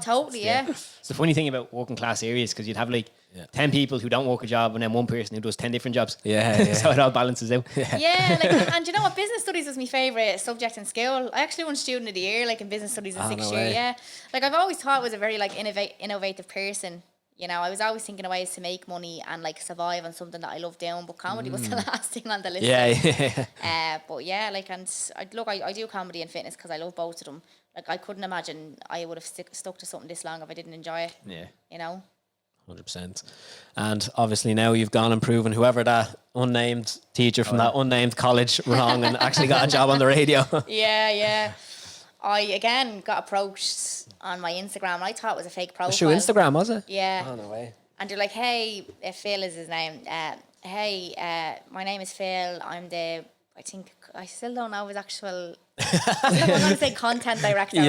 Totally, yeah. It's the funny thing about working class areas, because you'd have like 10 people who don't work a job and then one person who does 10 different jobs. So it all balances out. Yeah, like, and you know what, business studies was my favourite subject in school. I actually won student of the year like in business studies in 6th year. Yeah, like I've always thought I was a very like innovative person. You know, I was always thinking of ways to make money and like survive on something that I love doing, but comedy was the last thing on the list. But yeah, like, and I do comedy and fitness because I love both of them. Like I couldn't imagine I would have stuck to something this long if I didn't enjoy it. Yeah, you know. 100%. And obviously now you've gone and proven whoever that unnamed teacher from that unnamed college wrong and actually got a job on the radio. Yeah. I again got approached on my Instagram and I thought it was a fake profile. Was your Instagram, was it? Yeah. Oh, no way. And they're like, hey, Phil is his name. My name is Phil. I'm the, I think, I still don't know his actual, I'm going to say content director of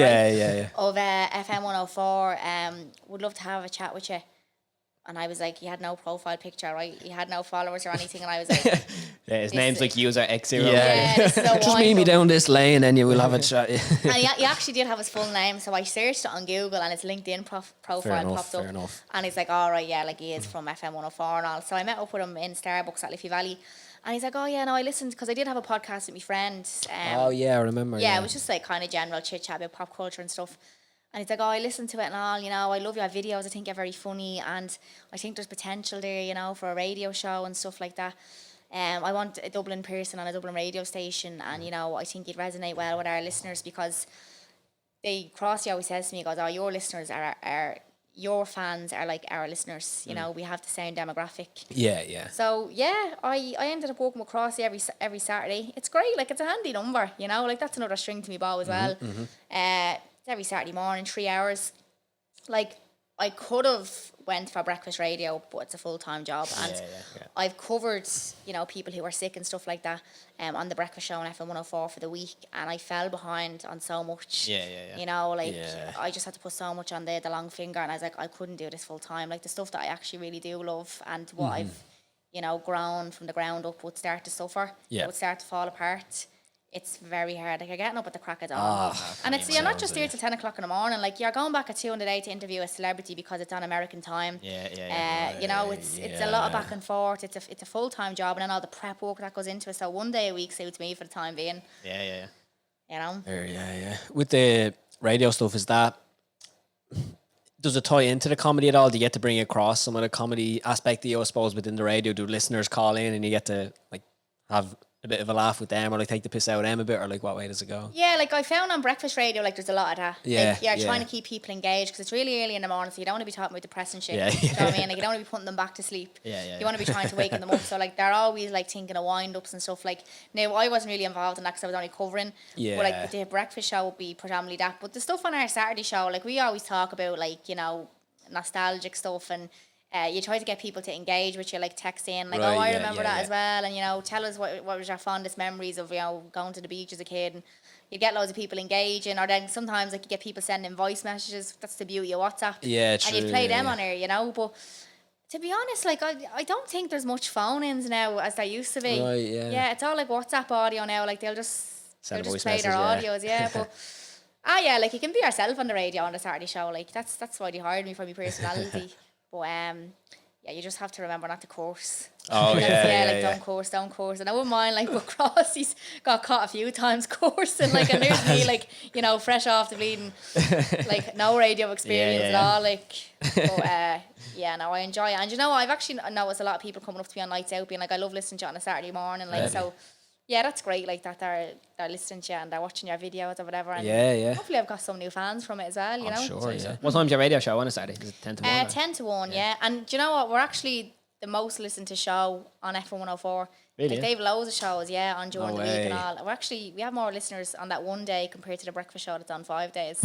FM104. Would love to have a chat with you. And I was like, he had no profile picture, right? He had no followers or anything. And I was like... his name's like user X0. This is so just meet me down this lane and you will have a chat. And he actually did have his full name. So I searched it on Google and his LinkedIn profile popped up. And he's like, all right, yeah, like he is from FM104 and all. So I met up with him in Starbucks at Liffey Valley. And he's like, oh, yeah, no, I listened because I did have a podcast with my friend. I remember. Yeah, it was just like kind of general chit-chat about pop culture and stuff. And he's like, oh, I listened to it and all, you know, I love your videos, I think you're very funny and I think there's potential there, you know, for a radio show and stuff like that. I want a Dublin person on a Dublin radio station and, you know, I think you'd resonate well with our listeners because Crossy always says to me, he goes, oh, your listeners your fans are like our listeners, you know, we have the same demographic. Yeah. So, yeah, I ended up working with Crossy every Saturday. It's great, like, it's a handy number, you know, like, that's another string to me bow as well. Every Saturday morning, 3 hours. Like, I could have went for breakfast radio, but it's a full-time job. And I've covered, you know, people who are sick and stuff like that on the breakfast show on FM104 for the week. And I fell behind on so much. You know, like, I just had to put so much on the long finger. And I was like, I couldn't do this full-time. Like, the stuff that I actually really do love and what I've, you know, grown from the ground up would start to suffer. It would start to fall apart. It's very hard. Like, you're getting up at the crack of dawn. And you're not just there till 10 o'clock in the morning. Like, you're going back at 2 in the day to interview a celebrity because it's on American time. You know, it's a lot of back and forth. It's a full-time job and then all the prep work that goes into it. So one day a week suits me for the time being. You know? With the radio stuff, does it tie into the comedy at all? Do you get to bring across some of the comedy aspect of you, I suppose, within the radio? Do listeners call in and you get to, like, have a bit of a laugh with them or like take the piss out of them a bit, or like what way does it go? Yeah, like I found on breakfast radio, like there's a lot of that. Like, you're trying to keep people engaged because it's really early in the morning, so you don't want to be talking about depressing shit. You know what I mean? Like, you don't want to be putting them back to sleep. You want to be trying to waken them up. So like they're always like thinking of wind-ups and stuff. Like, now I wasn't really involved in that because I was only covering. But like the breakfast show would be predominantly that. But the stuff on our Saturday show, like we always talk about like, you know, nostalgic stuff and you try to get people to engage with you, like text in, like, I remember that as well, and, you know, tell us what was your fondest memories of, you know, going to the beach as a kid, and you get loads of people engaging, or then sometimes, like, you get people sending voice messages. That's the beauty of WhatsApp. And you play them on air, you know, but to be honest, like, I don't think there's much phone-ins now as there used to be. Yeah, it's all, like, WhatsApp audio now, like, they'll just play their audios, but... like, you can be yourself on the radio on the Saturday show, like, that's why they hired me for my personality. But you just have to remember not to curse. Don't curse. And I wouldn't mind, like, but Crossy's got caught a few times cursing, like, and there's me, like, you know, fresh off the bleeding, like, no radio experience at all, like, but, I enjoy it. And, you know, I've actually noticed a lot of people coming up to me on nights out being like, I love listening to it on a Saturday morning, like, so... Yeah, that's great, like, that they're listening to you and they're watching your videos or whatever. And hopefully I've got some new fans from it as well, you know? Sure, What time's your radio show on a Saturday? Is it 10 to 1? 10 to 1, And do you know what? We're actually, the most listened to show on FM104. Really? Like, they have loads of shows, on during the week way. and all. We have more listeners on that one day compared to the breakfast show that's on 5 days.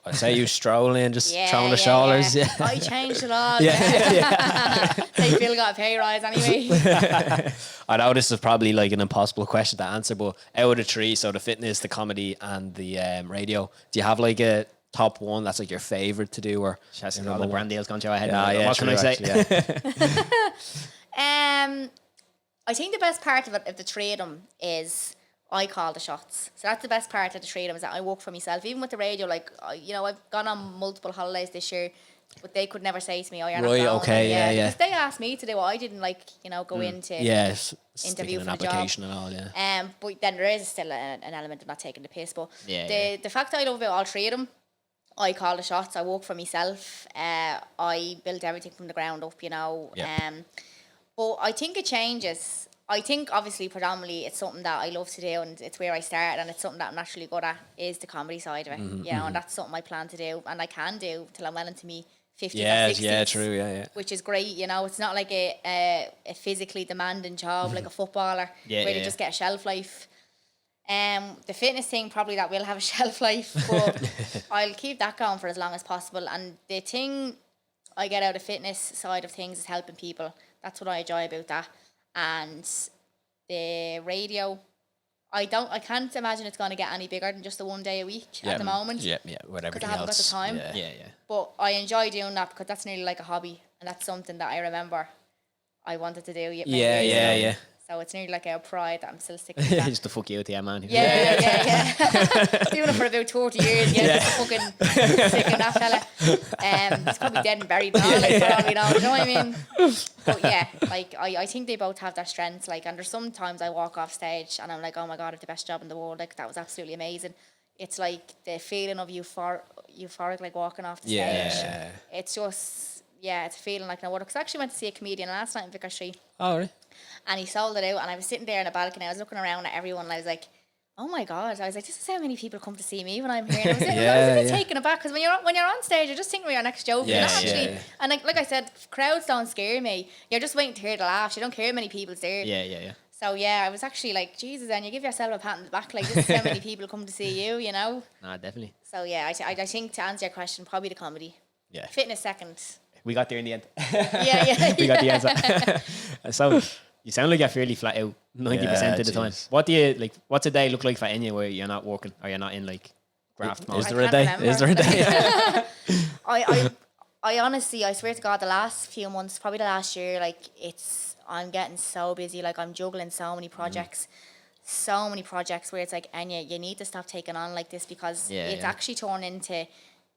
I say you strolling, just throwing the shoulders. Yeah. I changed it all. Yeah. They still got a pay rise anyway. I know this is probably like an impossible question to answer, but out of the three, so the fitness, the comedy, and the radio, do you have like a top one that's like your favorite to do? Or All the brand deals gone through my head. yeah, What can I say? I think the best part of it, of the three of them, is I call the shots. So that's the best part of the three of them, is that I work for myself. Even with the radio, like, I've gone on multiple holidays this year, but they could never say to me, "Oh, you're not going." Okay, yeah. Because they asked me to do it. I didn't go into interview for an the application job. and all. Yeah. But then there is still an element of not taking the piss. But Yeah, the fact that I love about all three of them, I call the shots. I work for myself. I build everything from the ground up. Yeah. But I think it changes. I think obviously predominantly it's something that I love to do, and it's where I started, and it's something that I'm naturally good at, is the comedy side of it. And that's something I plan to do, and I can do till I'm well into me 50s or 60s. Yeah, true, yeah. Which is great, it's not like a physically demanding job like a footballer, where they just get a shelf life. The fitness thing, probably that will have a shelf life, but I'll keep that going for as long as possible. And the thing I get out of fitness side of things is helping people. That's what I enjoy about that. And the radio, I can't imagine it's going to get any bigger than just the one day a week at the moment. Yeah, with everything I haven't got the else. time. Yeah. But I enjoy doing that because that's nearly like a hobby, and that's something that I remember I wanted to do. Yeah. So it's nearly like our pride that I'm still sticking to that. Just to fuck you with the man. Yeah. Doing it for about 30 years. Just fucking sick of that fella. He's probably dead and buried now. You know what I mean? But yeah, like I think they both have their strengths. Like, and there's sometimes I walk off stage and I'm like, oh my god, I have the best job in the world. Like, that was absolutely amazing. It's like the feeling of euphoric, like walking off the stage. Yeah. It's just, it's a feeling like no other. Because I actually went to see a comedian last night in Vicar Street. Oh, really? And he sold it out, and I was sitting there in a balcony. I was looking around at everyone, and I was like, "Oh my god!" I was like, "This is how many people come to see me when I'm here." And I was a bit taken aback, because when you're on stage, you're just thinking about your next joke. And like I said, crowds don't scare me. You're just waiting to hear the laughs. You don't care how many people's there. Yeah. So I was actually like, Jesus, and you give yourself a pat on the back. Like, this is how many people come to see you. Nah, definitely. So I think, to answer your question, probably the comedy. Yeah. Fitness second. We got there in the end. We got the answer. So you sound like you're fairly flat out 90% of the time. What do you like? What's a day look like for Enya where you're not working or you're not in like graft mode? Is there a day? I honestly, I swear to God, the last few months, probably the last year, like I'm getting so busy. Like, I'm juggling so many projects. So many projects where it's like, Enya, you need to stop taking on like this, because it's actually torn into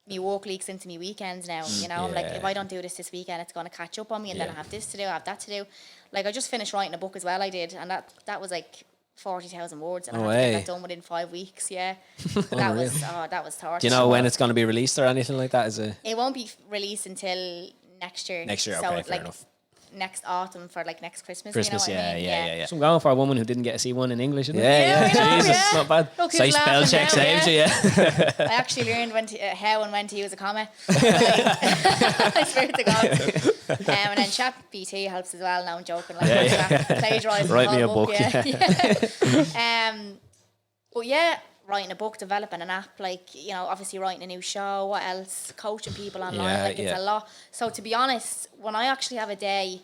me work leaks into me weekends now. I'm like, if I don't do this weekend, it's going to catch up on me, and then I have this to do, I have that to do. Like, I just finished writing a book as well. I did, and that was like 40,000 words, and I had to get that done within 5 weeks. That was torture. Do you know when it's going to be released or anything like that? It won't be released until next year. Next year, so okay, fair enough. Next autumn for like next Christmas. Christmas, you know what I mean? yeah. So I'm going for a woman who didn't get to see one in English, isn't it? Yeah, Jesus, it's not bad. Look, Say who's spell laughing check now, saves you, I actually learned how and when to use a comma. I swear to God. And then ChatGPT helps as well. Now I'm joking. Like, plagiarising. Write me a book. But writing a book, developing an app, like, obviously writing a new show, what else, coaching people online, it's a lot. So to be honest, when I actually have a day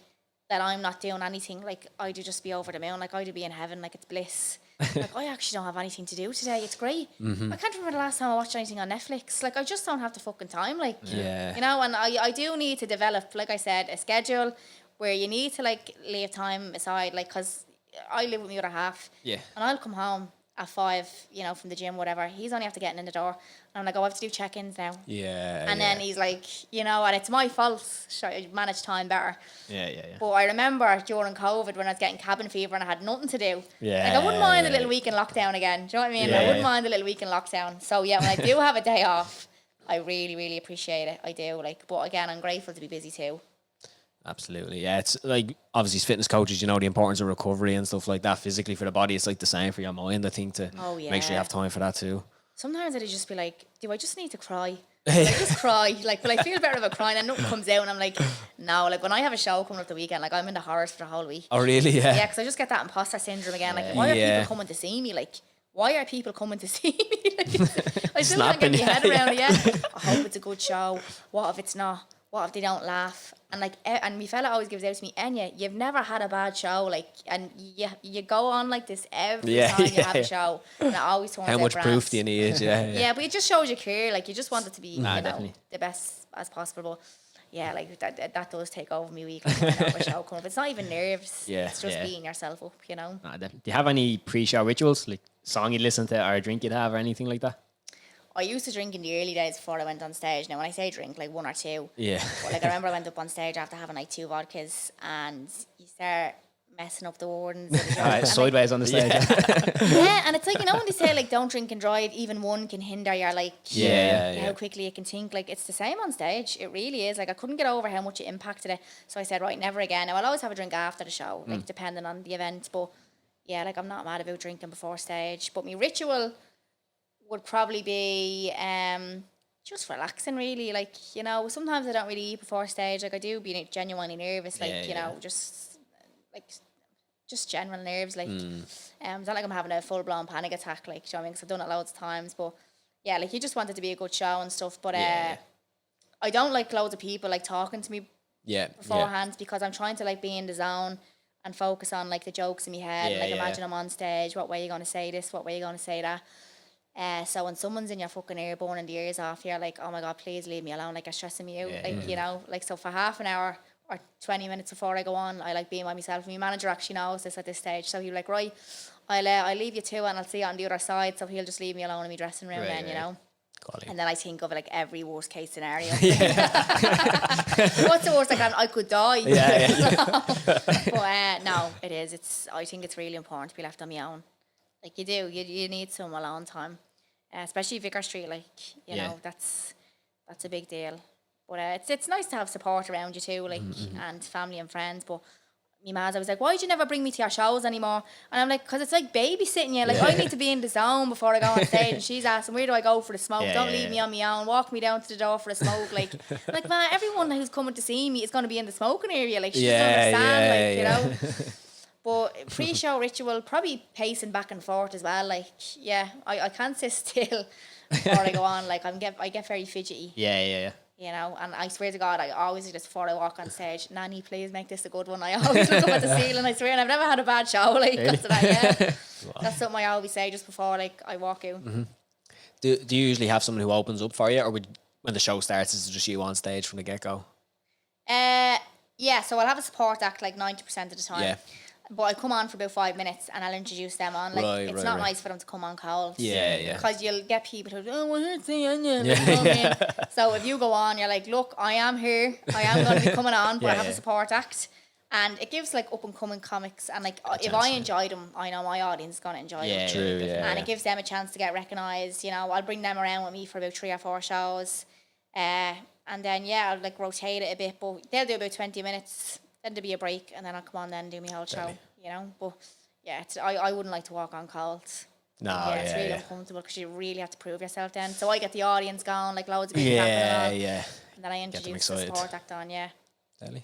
that I'm not doing anything, like, I do just be over the moon, like, I do be in heaven, like, it's bliss. Like, I actually don't have anything to do today, it's great. I can't remember the last time I watched anything on Netflix. Like, I just don't have the fucking time, like, and I do need to develop, like I said, a schedule where you need to, like, leave time aside, like, because I live with my other half, and I'll come home at 5, from the gym, whatever. He's only after getting in the door. And I'm like, I have to do check-ins now. And then he's like, and it's my fault. I manage time better. But I remember during COVID when I was getting cabin fever and I had nothing to do. Like, I wouldn't mind a little week in lockdown again. Do you know what I mean? I wouldn't mind a little week in lockdown. So when I do have a day off, I really, really appreciate it. I do. Like, but again, I'm grateful to be busy too. Absolutely, yeah. It's like, obviously, as fitness coaches, the importance of recovery and stuff like that physically for the body. It's like the same for your mind, I think, to make sure you have time for that too. Sometimes I'd just be like, do I just need to cry? I just cry, like, but I feel better about crying and nothing comes out and I'm like, no, like when I have a show coming up the weekend, like I'm in the horrors for the whole week. Oh, really? Yeah. Yeah, because I just get that imposter syndrome again. Like, why are people coming to see me? Like, why are people coming to see me? Like, I still can't get my head around it. Yeah, I hope it's a good show. What if it's not? What if they don't laugh? And like, and my fella always gives out to me, Enya, you've never had a bad show. Like, and you go on like this every time you have a show, and it always turns out How much grand. proof do you need? Yeah. Yeah, but it just shows you care. Like, you just want it to be, you know, definitely. the best as possible. But yeah, like that does take over me week. Like, when I have a show coming up. It's not even nerves. Yeah, It's just yeah. beating yourself up, you know. Nah, definitely. Do you have any pre-show rituals, like song you listen to or a drink you'd have or anything like that? I used to drink in the early days before I went on stage. Now, when I say drink, like one or two. Yeah. But like I remember I went up on stage after having like 2 vodkas and you start messing up the wardens. Sideways on the stage. Yeah, and it's like, you know, when they say like don't drink and drive, even one can hinder your like how quickly you can think. Like, it's the same on stage. It really is. Like, I couldn't get over how much it impacted it. So I said, right, never again. Now I'll always have a drink after the show, like depending on the event. But yeah, like I'm not mad about drinking before stage. But my ritual would probably be just relaxing, really. Like, you know, sometimes I don't really eat before stage. Like, I do be genuinely nervous. Like, you know, just general nerves. Like, it's not like I'm having a full blown panic attack. Like, do you know what I mean? Because I've done it loads of times. But yeah, like, you just want it to be a good show and stuff. But I don't like loads of people like talking to me beforehand because I'm trying to like be in the zone and focus on like the jokes in my head. And, like, imagine I'm on stage. What way are you going to say this? What way are you going to say that? So when someone's in your fucking ear, burning the ears off, you're like, oh my God, please leave me alone. Like, you're stressing me out. Like, you know, like, so for half an hour or 20 minutes before I go on, I like being by myself. My manager actually knows this at this stage. So he'll be like, right, I'll leave you to it and I'll see you on the other side. So he'll just leave me alone in my dressing room then, you know. And then I think of like every worst case scenario. What's the worst I could die. But no, it is. I think it's really important to be left on my own. Like, you do. You need some alone time. Especially Vicar Street, like, you know, that's a big deal. But it's nice to have support around you too, like, and family and friends. But my mad, I was like, why did you never bring me to your shows anymore? And I'm like, because it's like babysitting you. Like, I need to be in the zone before I go on stage. And she's asking, where do I go for the smoke? Don't leave me on my own. Walk me down to the door for the smoke. Like, man, everyone who's coming to see me is going to be in the smoking area. Like, she doesn't understand, you know. But pre-show ritual, probably pacing back and forth as well. Like, yeah, I can't sit still before I go on. Like, I get very fidgety. Yeah. You know, and I swear to God, I always do this before I walk on stage. Nanny, please make this a good one. I always look up at the ceiling, I swear, and I've never had a bad show. Like, that's that's something I always say just before, like, I walk out. Do you usually have someone who opens up for you, or when the show starts, is it just you on stage from the get-go? Yeah, so I'll have a support act like 90% of the time. Yeah. But I come on for about 5 minutes and I'll introduce them on. Like, it's not nice for them to come on cold. Yeah. Because you'll get people who, oh, we're here to see Enya. Like, you know what I mean? So if you go on, you're like, look, I am here. I am going to be coming on, but I have a support act. And it gives like up and coming comics. And like, if I enjoy them, I know my audience is going to enjoy them. True, And it gives them a chance to get recognised. You know, I'll bring them around with me for about 3 or 4 shows. And then, I'll like rotate it a bit. But they'll do about 20 minutes. Then there'll be a break, and then I'll come on then and do my whole show, you know. But yeah, I wouldn't like to walk on cold. No, it's really uncomfortable because you really have to prove yourself then. So I get the audience going, like loads of people clapping and then I introduce the support act on, Deadly.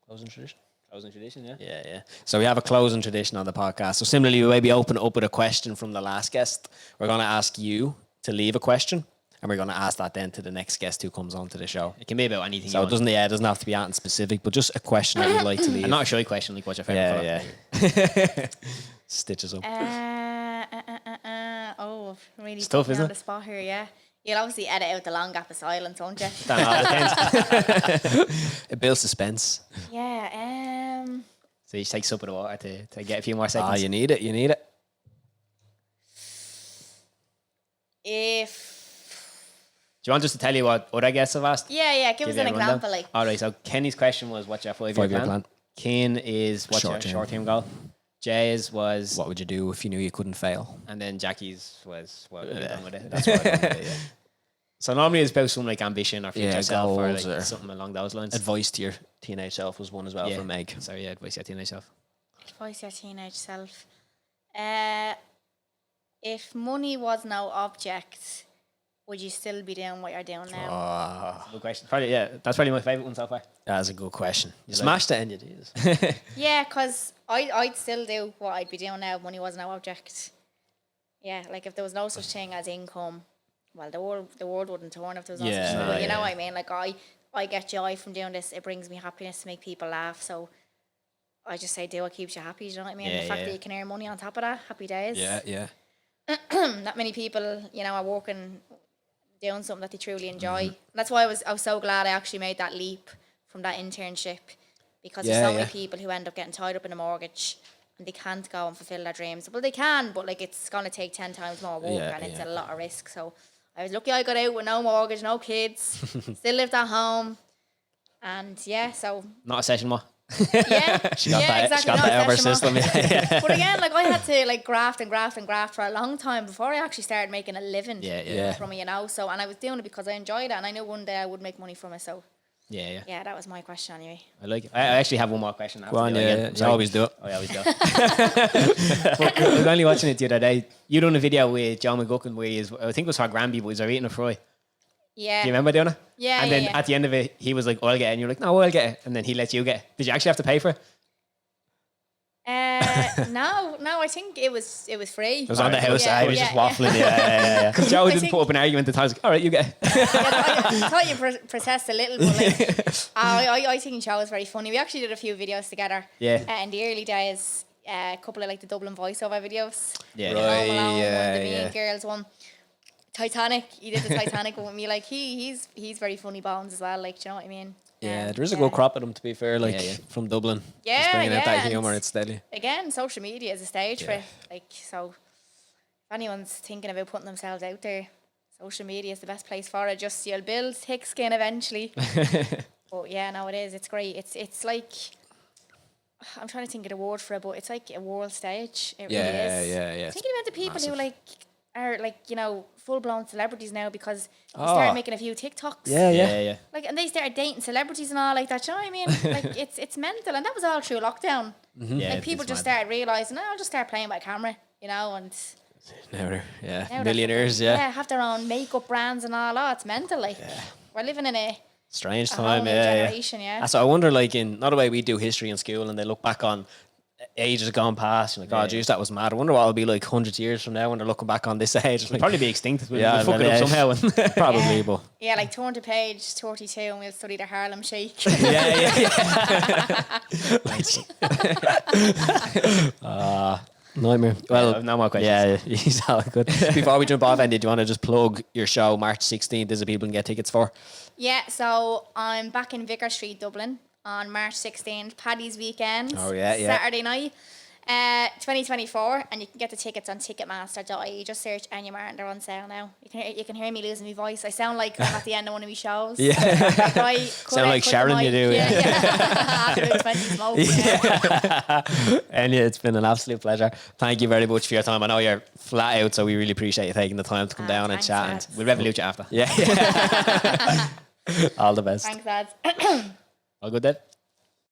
Closing tradition. Closing tradition, Yeah. So we have a closing tradition on the podcast. So similarly, we maybe open it up with a question from the last guest. We're going to ask you to leave a question. And we're going to ask that then to the next guest who comes on to the show. It can be about anything. So it doesn't have to be anything specific, but just a question that you'd like to leave. And not a shy question, like what's your favourite colour? Stitches up. Oh, really it's tough, put me isn't on the spot here, yeah. You'll obviously edit out the long gap of silence, won't you? It builds suspense. Yeah. So you just take a sip of the water to get a few more seconds. You need it. Do you want us to tell you what other guests have asked? Yeah, give us an example. Like. All right, so Kenny's question was, what's your 5-year plan? Kane is, what's your short-term goal? Jay's was... what would you do if you knew you couldn't fail? And then Jackie's was, what would you done with it? That's what I done with it, yeah. So normally it's about some like ambition or future self or goals like something along those lines. Advice to your teenage self was one as well from Meg. Sorry, advice to your teenage self. Advice to your teenage self. If money was no object, would you still be doing what you're doing now? Good question. Probably, yeah, that's probably my favourite one so far. That's a good question. You smashed it, Enya, Jesus. Yeah, because I'd still do what I'd be doing now if money was no object. Yeah, like if there was no such thing as income, well, the world wouldn't turn if there was no such thing. But you know what I mean? Like I get joy from doing this. It brings me happiness to make people laugh. So I just say do what keeps you happy. Do you know what I mean? The fact that you can earn money on top of that, happy days. Yeah. Not many people, you know, are working, doing something that they truly enjoy. That's why I was so glad I actually made that leap from that internship, because there's so many people who end up getting tied up in a mortgage and they can't go and fulfill their dreams. Well, they can, but like it's going to take 10 times more work and it's a lot of risk. So I was lucky I got out with no mortgage, no kids, still lived at home. And so... Not a session more. Yeah, She got that out of her system. But again, like I had to like graft for a long time before I actually started making a living from it, you know. So, and I was doing it because I enjoyed it, and I knew one day I would make money from it. So, yeah, that was my question anyway. I like it. I actually have one more question. Go on, you always do it. I always do. But I was only watching it the other day. You done a video with John McGuckin where I think it was for Granby, but he was eating a fry. Yeah. Do you remember doing it? Yeah. And then at the end of it, he was like, I'll get it. And you're like, no, I'll get it. And then he let you get it. Did you actually have to pay for it? No, I think it was free. It was on the house. Yeah, I was just waffling. Yeah. Because Joe didn't put up an argument at the time. I was like, all right, you get it. I thought you processed a little, but like, I think Joe was very funny. We actually did a few videos together. Yeah. In the early days, a couple of like the Dublin voiceover videos. Yeah. Home Alone, the Mean Girls one. Titanic, he did the Titanic one with me. Like he's very funny bones as well. Like, do you know what I mean? Yeah, there is a good crop of them, to be fair. Like from Dublin, just bringing out that humour. It's steady. Again, social media is a stage for it. Like, so if anyone's thinking about putting themselves out there, social media is the best place for it. Just you'll build thick skin eventually. But yeah, no, it is. It's great. It's like, I'm trying to think of the word for it, but it's like a world stage. It really is. Yeah. Thinking about the people who like are like, you know, full-blown celebrities now because they started making a few TikToks. Yeah. Like, and they started dating celebrities and all like that. Do you know what I mean? Like, it's mental, and that was all through lockdown. Yeah, like, people just started realising, I'll just start playing by camera, you know, and now millionaires, have their own makeup brands and all. Oh, it's mental. Like, we're living in a strange whole time. new generation. So I wonder, like, in not the way we do history in school, and they look back on ages gone past, and like, oh, geez, that was mad. I wonder what it'll be like 100 years from now when they're looking back on this age. We'll Like, probably be extinct. We'll fuck it up somehow. Probably, but yeah, like turn to page 32 and we'll study the Harlem Shake. Nightmare. Well, no more questions. Yeah, he's all good. Before we jump off, Andy, do you want to just plug your show March 16th? Is it people can get tickets for? Yeah, so I'm back in Vicar Street, Dublin on March 16th, Paddy's weekend. Oh, yeah. Saturday night, 2024, and you can get the tickets on Ticketmaster.ie. Just search Enya Martin, they're on sale now. You can hear me losing my voice. I sound like I'm at the end of one of my shows. Sound like Sharon, you do. After about 20 smokes. Enya, it's been an absolute pleasure. Thank you very much for your time. I know you're flat out, so we really appreciate you taking the time to come down and chat. Lads. And We'll revolute you after. All the best. Thanks, lads. All good then?